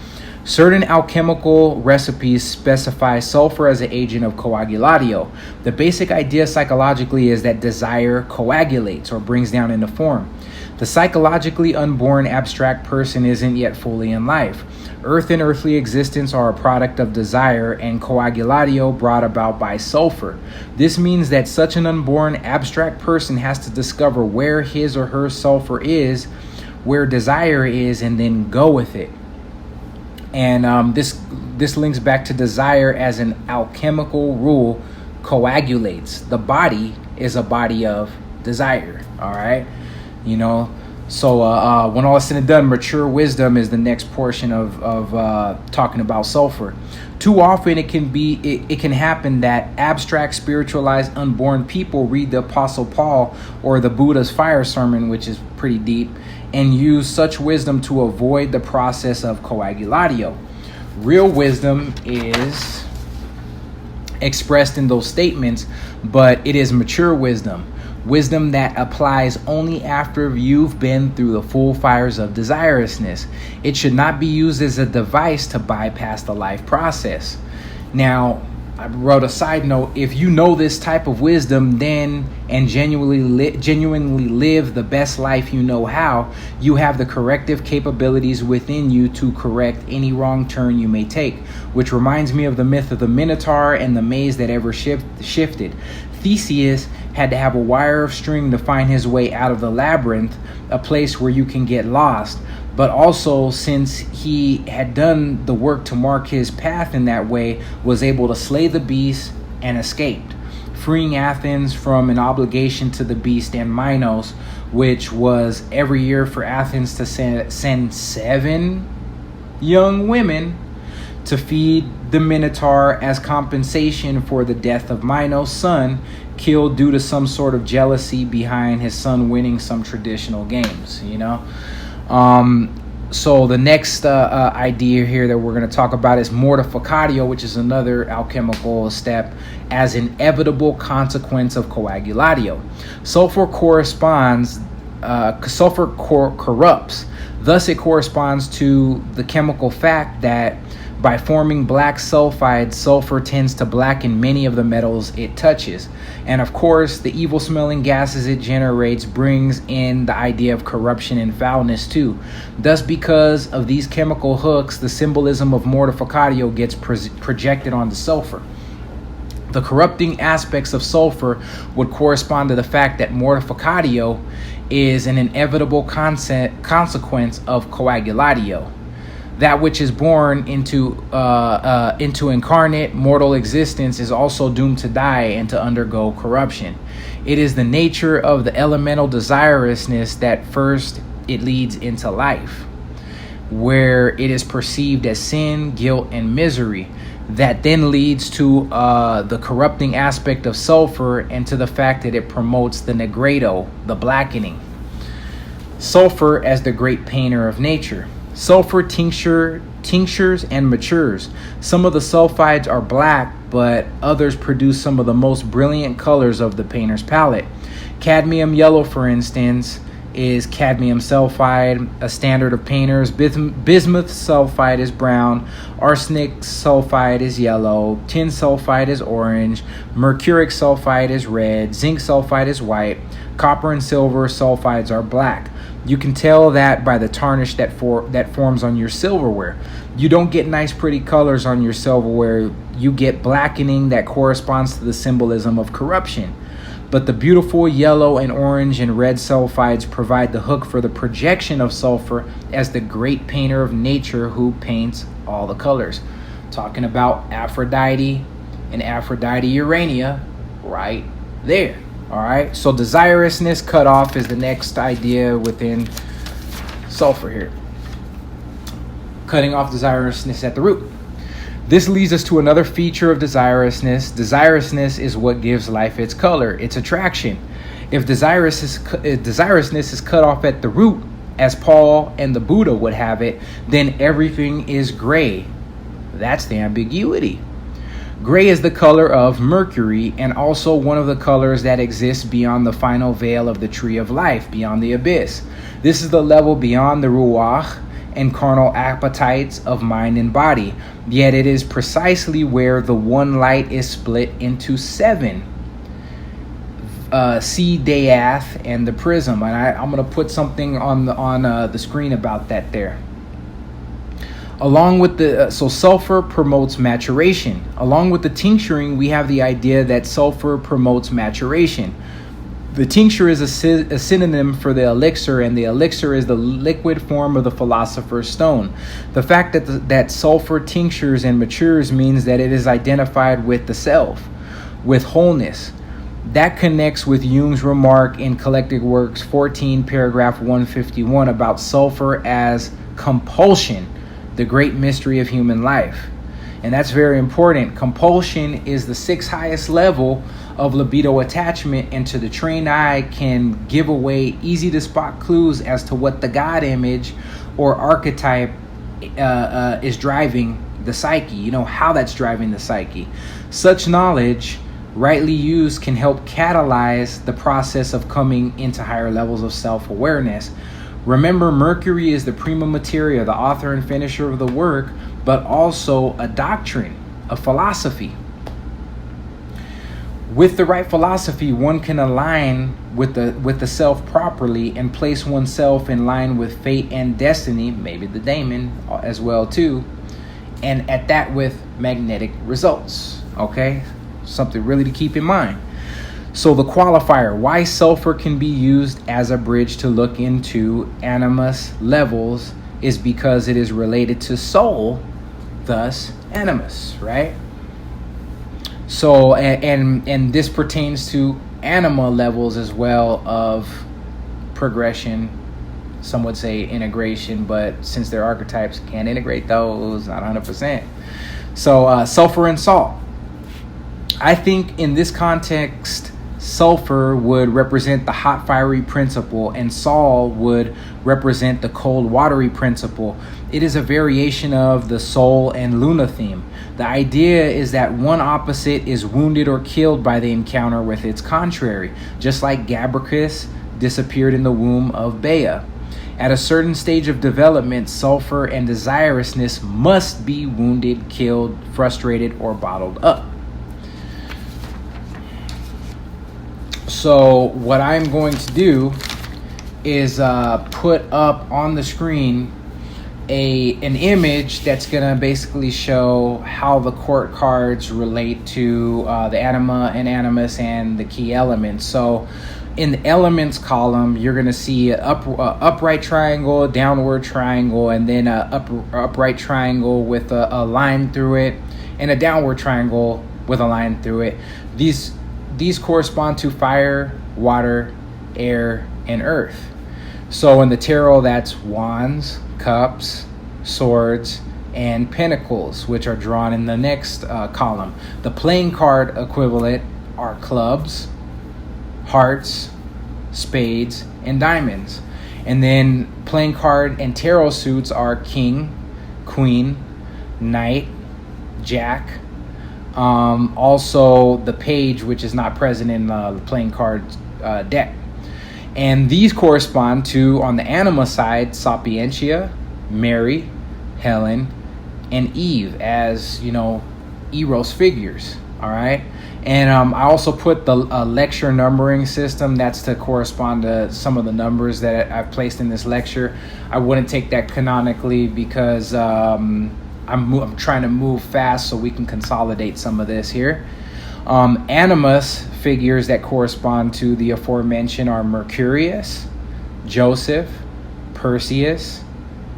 Certain alchemical recipes specify sulfur as an agent of coagulatio. The basic idea psychologically is that desire coagulates or brings down into form. The psychologically unborn abstract person isn't yet fully in life. Earth and earthly existence are a product of desire and coagulatio brought about by sulfur. This means that such an unborn abstract person has to discover where his or her sulfur is, where desire is, and then go with it. And this links back to desire as an alchemical rule coagulates. The body is a body of desire. All right, you know, So when all is said and done, mature wisdom is the next portion of talking about sulfur. Too often it can happen that abstract, spiritualized, unborn people read the Apostle Paul or the Buddha's fire sermon, which is pretty deep, and use such wisdom to avoid the process of coagulatio. Real wisdom is expressed in those statements, but it is mature wisdom. Wisdom that applies only after you've been through the full fires of desirousness. It should not be used as a device to bypass the life process. Now, I wrote a side note. If you know this type of wisdom, then and genuinely live the best life you know how, you have the corrective capabilities within you to correct any wrong turn you may take. Which reminds me of the myth of the Minotaur and the maze that ever shifted. Theseus had to have a wire of string to find his way out of the labyrinth, a place where you can get lost. But also, since he had done the work to mark his path in that way, was able to slay the beast and escaped, freeing Athens from an obligation to the beast and Minos, which was every year for Athens to send 7 young women to feed the Minotaur as compensation for the death of Minos' son, killed due to some sort of jealousy behind his son winning some traditional games, So the next idea here that we're going to talk about is mortificatio, which is another alchemical step as an inevitable consequence of coagulatio. Sulfur corrupts. Thus, it corresponds to the chemical fact that by forming black sulfide, sulfur tends to blacken many of the metals it touches. And of course, the evil-smelling gases it generates brings in the idea of corruption and foulness too. Thus, because of these chemical hooks, the symbolism of mortificatio gets projected onto sulfur. The corrupting aspects of sulfur would correspond to the fact that mortificatio is an inevitable consequence of coagulatio. That which is born into incarnate mortal existence is also doomed to die and to undergo corruption. It is the nature of the elemental desirousness that first it leads into life, where it is perceived as sin, guilt, and misery. That then leads to the corrupting aspect of sulfur and to the fact that it promotes the negredo, the blackening. Sulfur as the great painter of nature. Sulfur tinctures and matures. Some of the sulfides are black, but others produce some of the most brilliant colors of the painter's palette. Cadmium yellow, for instance, is cadmium sulfide, a standard of painters. Bismuth sulfide is brown. Arsenic sulfide is yellow. Tin sulfide is orange. Mercuric sulfide is red. Zinc sulfide is white. Copper and silver sulfides are black. You can tell that by the tarnish that forms on your silverware. You don't get nice, pretty colors on your silverware. You get blackening that corresponds to the symbolism of corruption. But the beautiful yellow and orange and red sulfides provide the hook for the projection of sulfur as the great painter of nature who paints all the colors. Talking about Aphrodite and Aphrodite Urania right there. All right, so desirousness cut off is the next idea within sulfur here. Cutting off desirousness at the root. This leads us to another feature of desirousness. Desirousness is what gives life its color, its attraction. If desirousness is cut off at the root, as Paul and the Buddha would have it, then everything is gray. That's the ambiguity. Gray is the color of Mercury and also one of the colors that exists beyond the final veil of the tree of life, beyond the abyss. This is the level beyond the ruach and carnal appetites of mind and body. Yet it is precisely where the one light is split into 7. See Dayath and the prism. And I'm going to put something on the screen about that there. Along with so sulfur promotes maturation. Along with the tincturing, we have the idea that sulfur promotes maturation. The tincture is a synonym for the elixir, and the elixir is the liquid form of the philosopher's stone. The fact that sulfur tinctures and matures means that it is identified with the self, with wholeness. That connects with Jung's remark in Collected Works 14, paragraph 151 about sulfur as compulsion, the great mystery of human life. And that's very important. Compulsion is the sixth highest level of libido attachment, and to the trained eye can give away easy to spot clues as to what the God image or archetype is driving the psyche, how that's driving the psyche. Such knowledge, rightly used, can help catalyze the process of coming into higher levels of self-awareness. Remember, Mercury is the prima materia, the author and finisher of the work, but also a doctrine, a philosophy. With the right philosophy, one can align with the self properly and place oneself in line with fate and destiny, maybe the daemon as well too, and at that with magnetic results. Okay, something really to keep in mind. So the qualifier, why sulfur can be used as a bridge to look into animus levels, is because it is related to soul, thus animus, right? So, and this pertains to anima levels as well of progression. Some would say integration, but since they're archetypes, can't integrate those, not 100%. So sulfur and salt. I think in this context, sulfur would represent the hot fiery principle and salt would represent the cold watery principle. It is a variation of the soul and Luna theme. The idea is that one opposite is wounded or killed by the encounter with its contrary, just like Gabricus disappeared in the womb of Bea. At a certain stage of development, sulfur and desirousness must be wounded, killed, frustrated, or bottled up. So what I'm going to do is put up on the screen an image that's going to basically show how the court cards relate to the Anima and Animus and the key elements. So in the elements column, you're going to see an upright triangle, downward triangle, and then an upright triangle with a line through it, and a downward triangle with a line through it. These correspond to fire, water, air, and earth. So in the tarot, that's wands, cups, swords, and pentacles, which are drawn in the next column. The playing card equivalent are clubs, hearts, spades, and diamonds. And then playing card and tarot suits are king, queen, knight, jack. Also the page, which is not present in the playing card deck. And these correspond to, on the Anima side, Sapientia, Mary, Helen, and Eve as, Eros figures. All right. And I also put the lecture numbering system. That's to correspond to some of the numbers that I've placed in this lecture. I wouldn't take that canonically because I'm trying to move fast so we can consolidate some of this here. Animus figures that correspond to the aforementioned are Mercurius, Joseph, Perseus,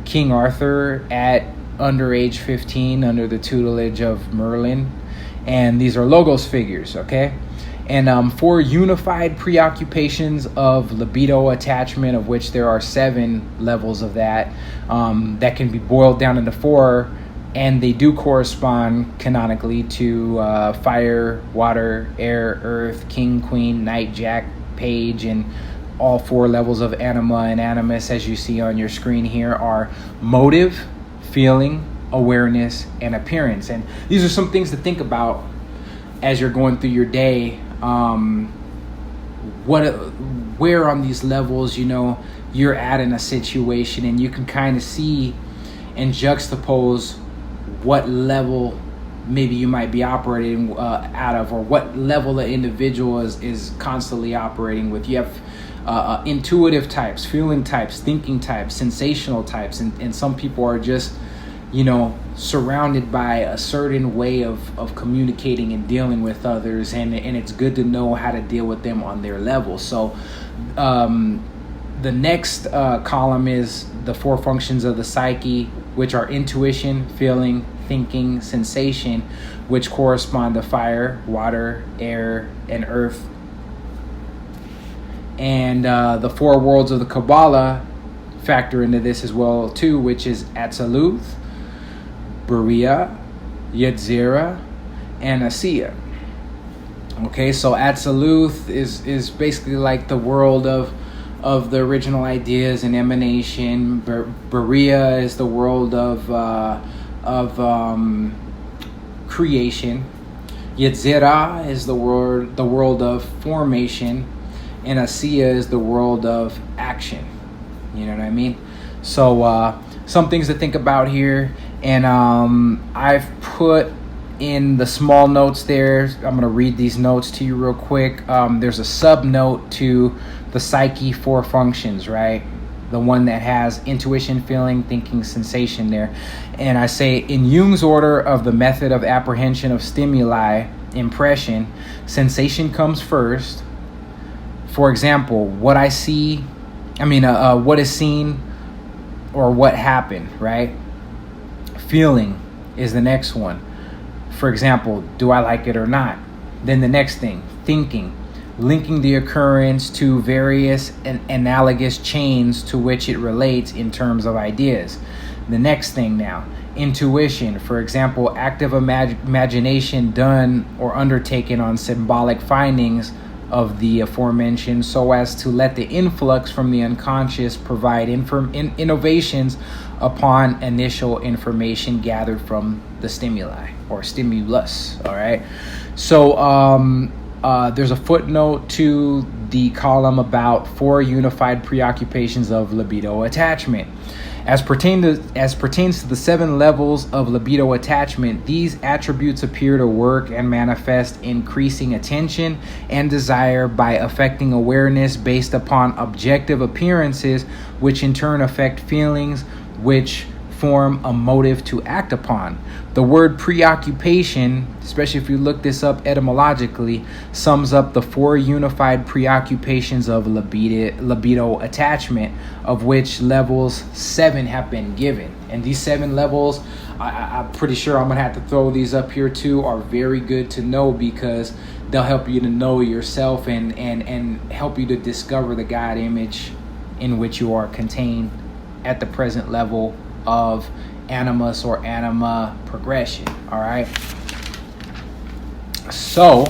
King Arthur at under age 15 under the tutelage of Merlin. And these are Logos figures, okay? And for unified preoccupations of libido attachment, of which there are 7 levels of that can be boiled down into 4, and they do correspond canonically to fire, water, air, earth, king, queen, knight, jack, page, and all 4 levels of Anima and Animus, as you see on your screen here, are motive, feeling, awareness, and appearance. And these are some things to think about as you're going through your day. Where on these levels, you're at in a situation, and you can kind of see and juxtapose what level maybe you might be operating out of, or what level the individual is constantly operating with. You have intuitive types, feeling types, thinking types, sensational types, and some people are just surrounded by a certain way of communicating and dealing with others, and it's good to know how to deal with them on their level. So the next column is the 4 functions of the psyche, which are intuition, feeling, thinking, sensation, which correspond to fire, water, air, and earth And the four worlds of the Kabbalah factor into this as well too, which is Atziluth, Beriah, Yetzirah, and Asiya. Okay, so Atziluth is basically like the world of the original ideas and emanation. Beriah is the world of creation. Yetzirah is the world of formation, and Asiya is the world of action. You know what I mean? So some things to think about here, and I've put in the small notes there. I'm going to read these notes to you real quick. There's a sub note to the psyche 4 functions, right? The one that has intuition, feeling, thinking, sensation there. And I say, in Jung's order of the method of apprehension of stimuli, impression, sensation comes first. For example, what is seen or what happened, right? Feeling is the next one. For example, do I like it or not? Then the next thing, thinking, linking the occurrence to various analogous chains to which it relates in terms of ideas. The next thing now, intuition, for example, active imagination done or undertaken on symbolic findings of the aforementioned so as to let the influx from the unconscious provide innovations upon initial information gathered from the stimuli or stimulus. All right. So there's a footnote to the column about 4 unified preoccupations of libido attachment. As pertains to the 7 levels of libido attachment, these attributes appear to work and manifest increasing attention and desire by affecting awareness based upon objective appearances, which in turn affect feelings, which form a motive to act upon. The word preoccupation, especially if you look this up etymologically, sums up the 4 unified preoccupations of libido attachment, of which levels 7 have been given. And these 7 levels, I'm pretty sure I'm going to have to throw these up here too, are very good to know because they'll help you to know yourself and help you to discover the God image in which you are contained at the present level of Animus or Anima Progression. All right. So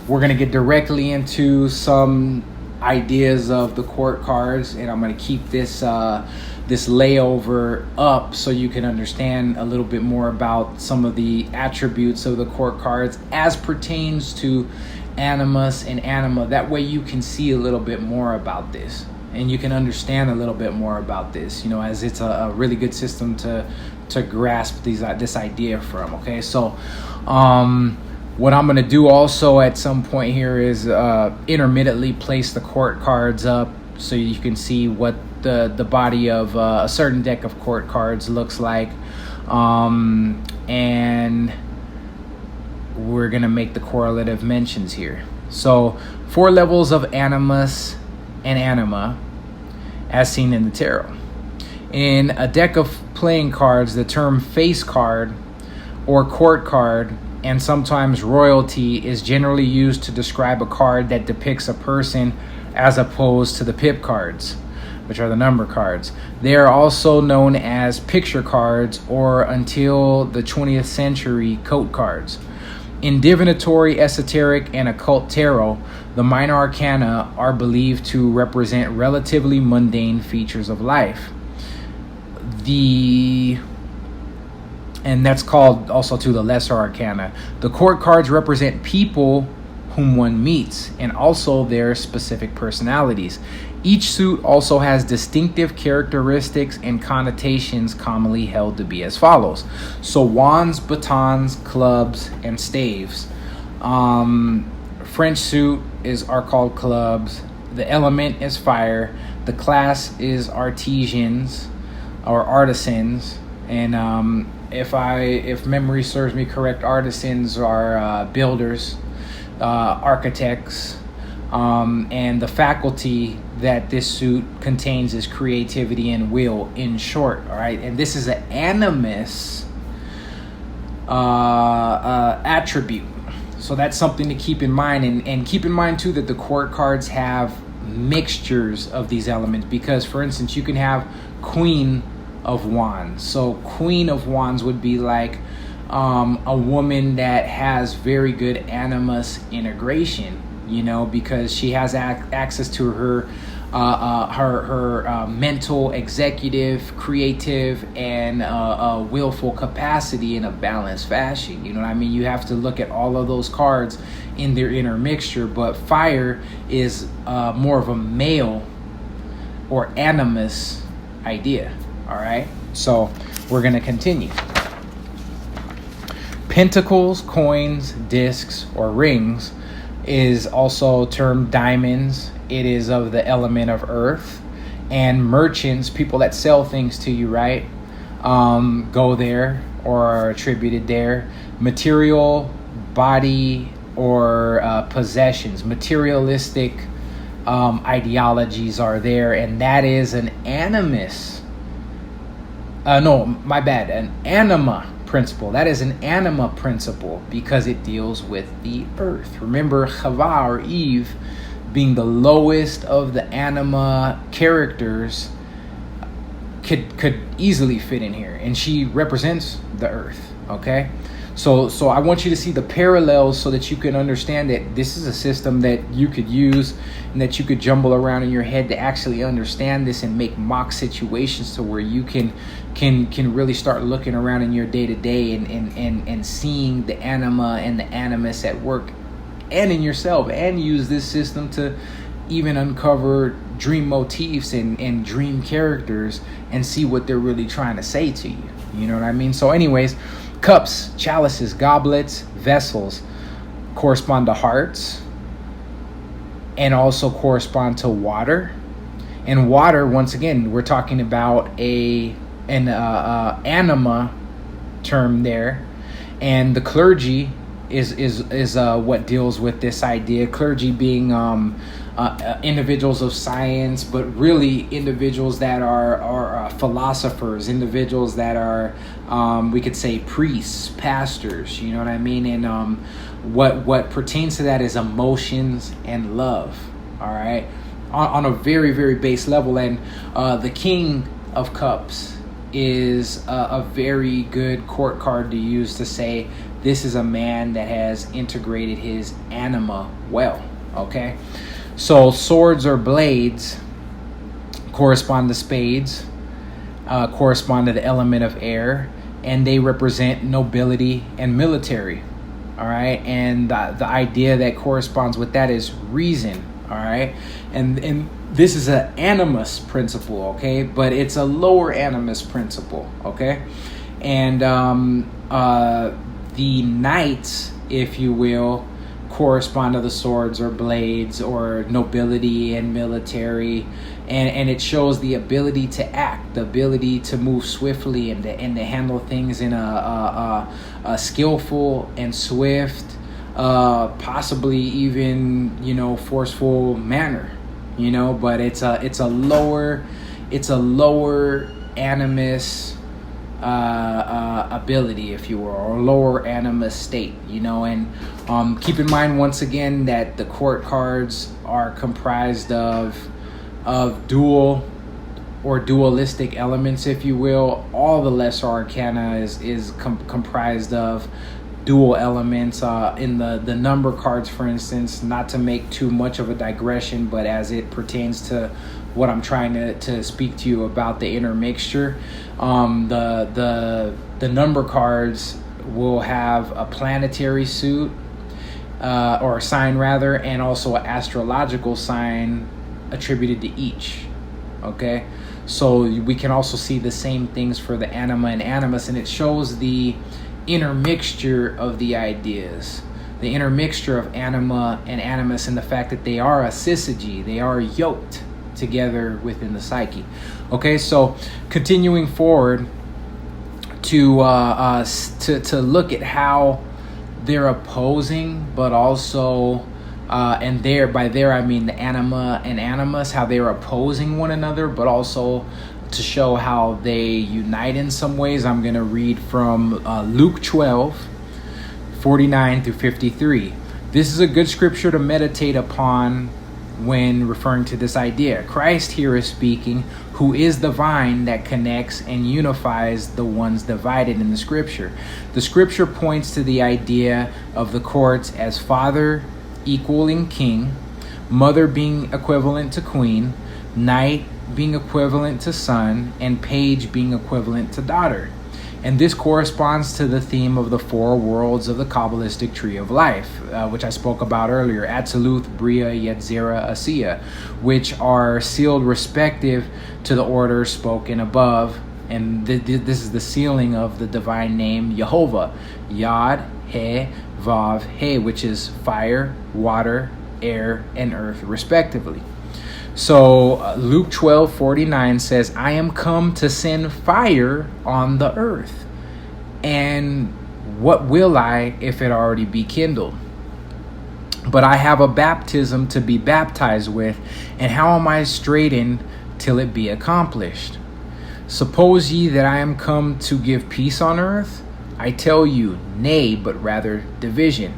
we're going to get directly into some ideas of the court cards, and I'm going to keep this layover up so you can understand a little bit more about some of the attributes of the court cards as pertains to Animus and Anima. That way you can see a little bit more about this, and you can understand a little bit more about this, as it's a really good system to grasp this idea from. Okay, so what I'm going to do also at some point here is intermittently place the court cards up so you can see what the body of a certain deck of court cards looks like, and we're going to make the correlative mentions here. So 4 levels of Animus and Anima as seen in the tarot. In a deck of playing cards, the term face card or court card and sometimes royalty is generally used to describe a card that depicts a person as opposed to the pip cards, which are the number cards. They are also known as picture cards or, until the 20th century, coat cards. In divinatory, esoteric, and occult tarot, the minor arcana are believed to represent relatively mundane features of life. And that's called also to the lesser arcana. The court cards represent people whom one meets and also their specific personalities. Each suit also has distinctive characteristics and connotations commonly held to be as follows. So wands, batons, clubs, and staves. French suit are called clubs. The element is fire. The class is artisans or artisans. And if memory serves me correct, artisans are builders, architects, and the faculty that this suit contains is creativity and will, in short. All right, and this is an animus attribute, so that's something to keep in mind. And keep in mind too that the court cards have mixtures of these elements, because for instance you can have Queen of Wands. So Queen of Wands would be like a woman that has very good animus integration, because she has access to her mental, executive, creative, and willful capacity in a balanced fashion. You know what I mean? You have to look at all of those cards in their inner mixture. But fire is more of a male or animus idea. All right, so we're going to continue. Pentacles, coins, discs, or rings is also termed diamonds. It is of the element of earth. And merchants, people that sell things to you, right, go there or are attributed there. Material, body, or possessions, materialistic ideologies are there, and that is an animus. An anima principle. That is an anima principle because it deals with the earth. Remember, Chava, or Eve, being the lowest of the anima characters, could easily fit in here, and she represents the earth. Okay, so I want you to see the parallels so that you can understand that this is a system that you could use and that you could jumble around in your head to actually understand this and make mock situations to where you can really start looking around in your day-to-day and seeing the anima and the animus at work and in yourself, and use this system to even uncover dream motifs and dream characters and see what they're really trying to say to you. You know what I mean? So anyways, cups, chalices, goblets, vessels correspond to hearts and also correspond to water. And water, once again, we're talking about an anima term there. And the clergy is what deals with this idea. Clergy being individuals of science, but really individuals that are philosophers, individuals that are we could say priests, pastors. You know what I mean? And what pertains to that is emotions and love. All right, on a very, very base level. And the King of Cups is a very good court card to use to say this is a man that has integrated his anima well. Okay, so swords or blades correspond to spades, correspond to the element of air, and they represent nobility and military. All right, and the idea that corresponds with that is reason. All right, and this is an animus principle, okay, but it's a lower animus principle, okay. And the knights, if you will, correspond to the swords or blades or nobility and military, and it shows the ability to act, the ability to move swiftly and to handle things in a skillful and swift, possibly even forceful manner. But it's a lower animus ability, if you will, or lower animus state. And keep in mind once again that the court cards are comprised of dual or dualistic elements, if you will. All the lesser arcana is comprised of dual elements. In the number cards, for instance, not to make too much of a digression, but as it pertains to what I'm trying to speak to you about the inner mixture, the number cards will have a planetary suit or a sign rather, and also an astrological sign attributed to each. Okay, so we can also see the same things for the anima and animus, and it shows the inner mixture of the ideas, the inner mixture of anima and animus, and the fact that they are a syzygy, they are yoked together within the psyche. Okay, so continuing forward to look at how they're opposing, but also and by there I mean the anima and animus, how they're opposing one another, but also to show how they unite in some ways. I'm going to read from Luke 12:49 through 53. This is a good scripture to meditate upon when referring to this idea. Christ here is speaking, who is the vine that connects and unifies the ones divided in the scripture. The scripture points to the idea of the courts as father equaling king, mother being equivalent to queen, knight being equivalent to son, and page being equivalent to daughter. And this corresponds to the theme of the four worlds of the Kabbalistic tree of life, which I spoke about earlier, Atziluth, Bria, Yetzirah, Asiya, which are sealed respective to the order spoken above. And this is the sealing of the divine name Yehovah, Yod, He, Vav, He, which is fire, water, air, and earth, respectively. So Luke 12:49 says, I am come to send fire on the earth. And what will I if it already be kindled? But I have a baptism to be baptized with, and how am I straitened till it be accomplished? Suppose ye that I am come to give peace on earth? I tell you, nay, but rather division.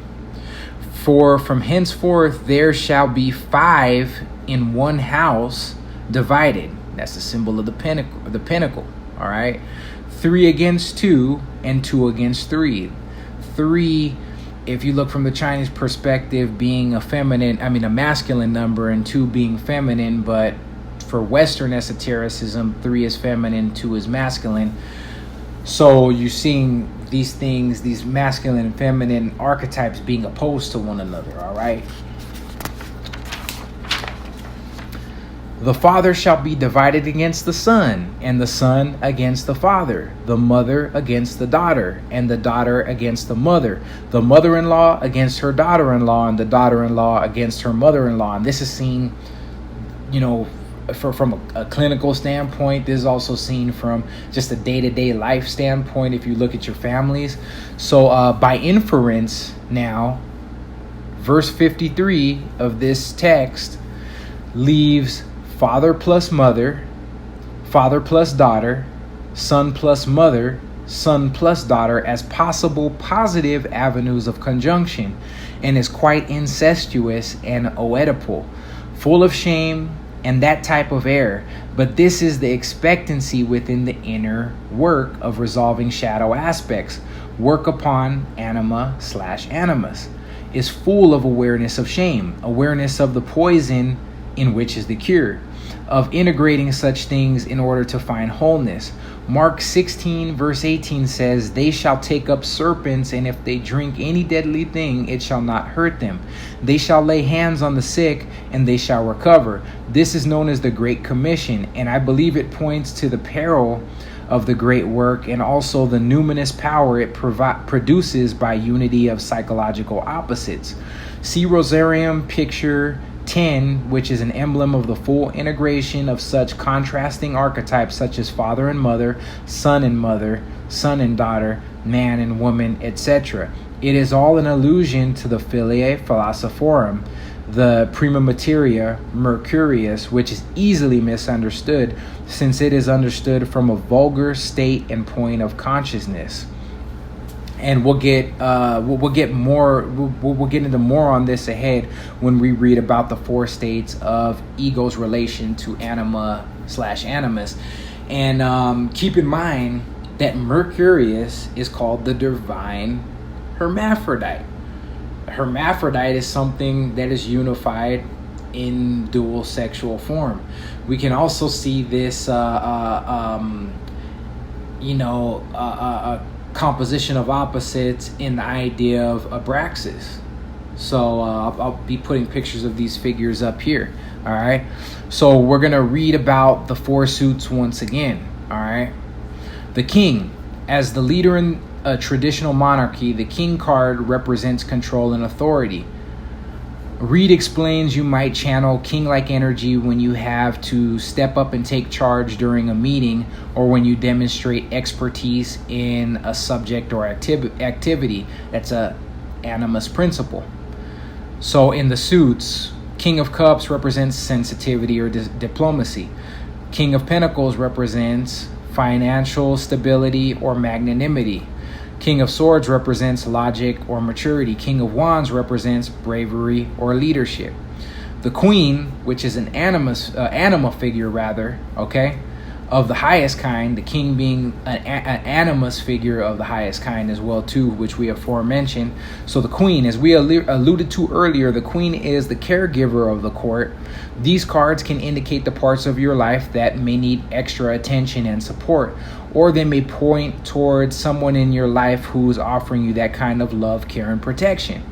For from henceforth there shall be 5 in one house divided. That's the symbol of the pinnacle. All right. 3 against 2 and 2 against 3. 3, if you look from the Chinese perspective, being a masculine number, and 2 being feminine, but for Western esotericism, 3 is feminine, 2 is masculine. So you're seeing these things, these masculine and feminine archetypes being opposed to one another, all right? The father shall be divided against the son, and the son against the father, the mother against the daughter, and the daughter against the mother-in-law against her daughter-in-law, and the daughter-in-law against her mother-in-law. And this is seen, from a clinical standpoint. This is also seen from just a day-to-day life standpoint if you look at your families. So by inference now, verse 53 of this text leaves father plus mother, father plus daughter, son plus mother, son plus daughter as possible positive avenues of conjunction, and is quite incestuous and Oedipal, full of shame and that type of error. But this is the expectancy within the inner work of resolving shadow aspects. Work upon Anima/Animus is full of awareness of shame, awareness of the poison in which is the cure, of integrating such things in order to find wholeness. Mark 16 verse 18 says, they shall take up serpents, and if they drink any deadly thing, it shall not hurt them. They shall lay hands on the sick, and they shall recover. This is known as the Great Commission, and I believe it points to the peril of the great work and also the numinous power it produces by unity of psychological opposites. See Rosarium picture 10, which is an emblem of the full integration of such contrasting archetypes such as father and mother, son and daughter, man and woman, etc. It is all an allusion to the Filiae Philosophorum, the prima materia Mercurius, which is easily misunderstood since it is understood from a vulgar state and point of consciousness. And we'll get into more on this ahead when we read about the 4 states of ego's relation to Anima/Animus. And keep in mind that Mercurius is called the divine hermaphrodite. Hermaphrodite is something that is unified in dual sexual form. We can also see this composition of opposites in the idea of abraxas. So I'll be putting pictures of these figures up here. All right. So we're going to read about the 4 suits once again. All right. The king. As the leader in a traditional monarchy, the king card represents control and authority. Reed explains you might channel king-like energy when you have to step up and take charge during a meeting, or when you demonstrate expertise in a subject or activity. That's a Animus principle. So in the suits, King of Cups represents sensitivity or diplomacy. King of Pentacles represents financial stability or magnanimity. King of Swords represents logic or maturity. King of Wands represents bravery or leadership. The queen, which is an anima figure rather, okay, of the highest kind, the king being an animus figure of the highest kind as well too, which we aforementioned. So the queen, as we alluded to earlier, the queen is the caregiver of the court. These cards can indicate the parts of your life that may need extra attention and support, or they may point towards someone in your life who's offering you that kind of love, care, and protection.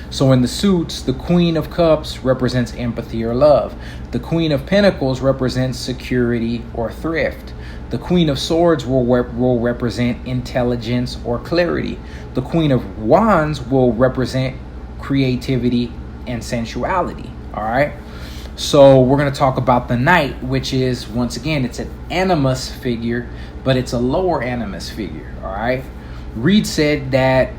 So in the suits, the Queen of Cups represents empathy or love. The Queen of Pentacles represents security or thrift. The Queen of Swords will represent intelligence or clarity. The Queen of Wands will represent creativity and sensuality. All right. So we're going to talk about the Knight, which is, once again, it's an animus figure, but it's a lower animus figure. All right. Reed said that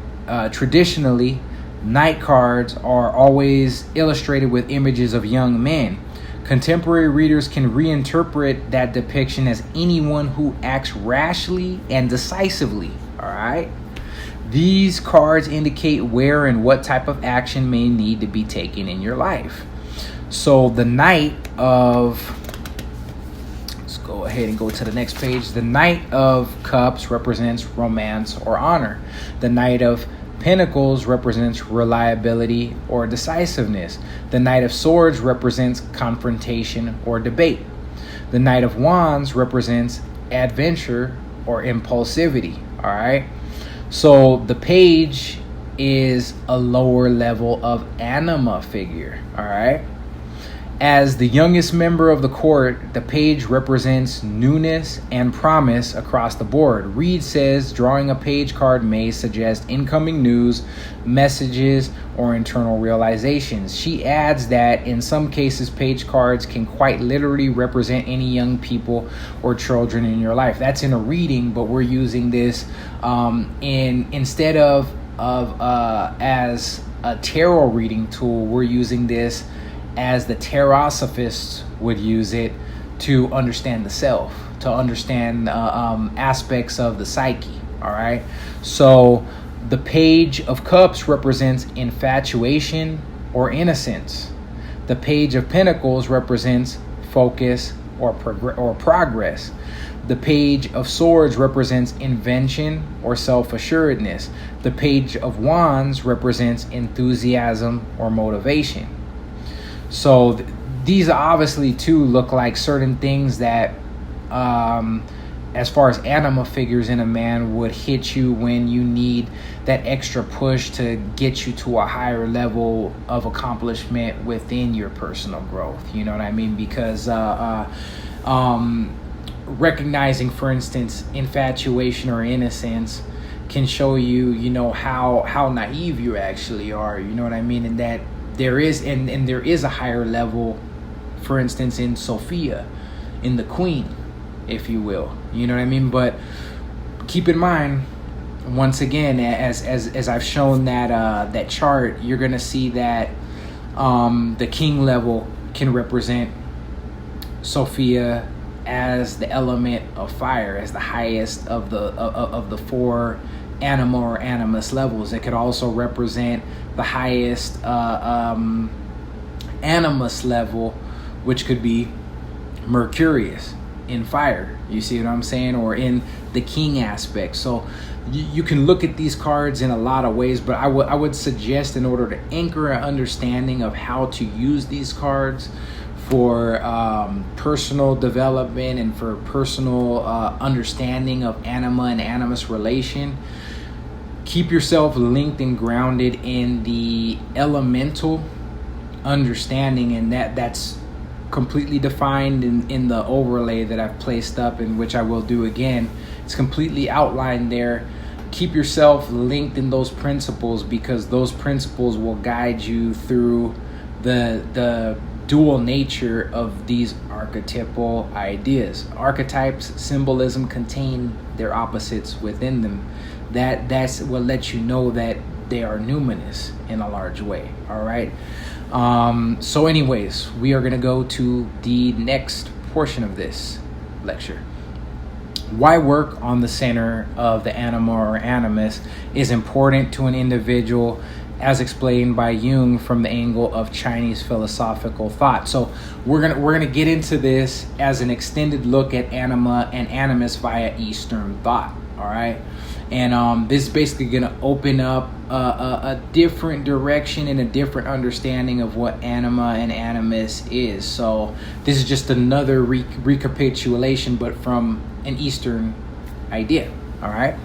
traditionally, Knight cards are always illustrated with images of young men. Contemporary readers can reinterpret that depiction as anyone who acts rashly and decisively. All right. These cards indicate where and what type of action may need to be taken in your life. So the Knight of, let's go ahead and go to the next page. The Knight of Cups represents romance or honor. The Knight of Pentacles represents reliability or decisiveness. The Knight of Swords represents confrontation or debate. The Knight of Wands represents adventure or impulsivity. All right. So the Page is a lower level of anima figure. All right. As the youngest member of the court, the Page represents newness and promise across the board. Reed says drawing a Page card may suggest incoming news, messages, or internal realizations. She adds that in some cases, Page cards can quite literally represent any young people or children in your life. That's in a reading, but we're using this instead of as a tarot reading tool. We're using this as the Tarosophists would use it to understand the self, to understand aspects of the psyche. All right. So the Page of Cups represents infatuation or innocence. The Page of Pentacles represents focus or progress. The Page of Swords represents invention or self-assuredness. The Page of Wands represents enthusiasm or motivation. So these obviously too look like certain things that as far as anima figures in a man would hit you when you need that extra push to get you to a higher level of accomplishment within your personal growth. You know what I mean? Because recognizing, for instance, infatuation or innocence can show you, you know, how naive you actually are. You know what I mean? And that there is and there is a higher level, for instance, in Sophia, in the Queen, if you will. You know what I mean? But keep in mind, once again, as I've shown that chart, you're gonna see that the King level can represent Sophia as the element of fire, as the highest of the four anima or animus levels. It could also represent the highest animus level, which could be Mercurius in fire. You see what I'm saying? Or in the King aspect. So you can look at these cards in a lot of ways, but I would suggest, in order to anchor an understanding of how to use these cards for personal development and for personal understanding of anima and animus relation, keep yourself linked and grounded in the elemental understanding, and that's completely defined in the overlay that I've placed up, and which I will do again. It's completely outlined there. Keep yourself linked in those principles, because those principles will guide you through the dual nature of these archetypal ideas. Archetypes, symbolism contain their opposites within them. That's what lets you know that they are numinous in a large way. All right. So anyways, we are going to go to the next portion of this lecture. Why work on the center of the anima or animus is important to an individual as explained by Jung from the angle of Chinese philosophical thought. So we're gonna get into this as an extended look at Anima and Animus via Eastern thought. All right, and this is basically gonna open up a different direction and a different understanding of what Anima and Animus is. So this is just another recapitulation, but from an Eastern idea. All right.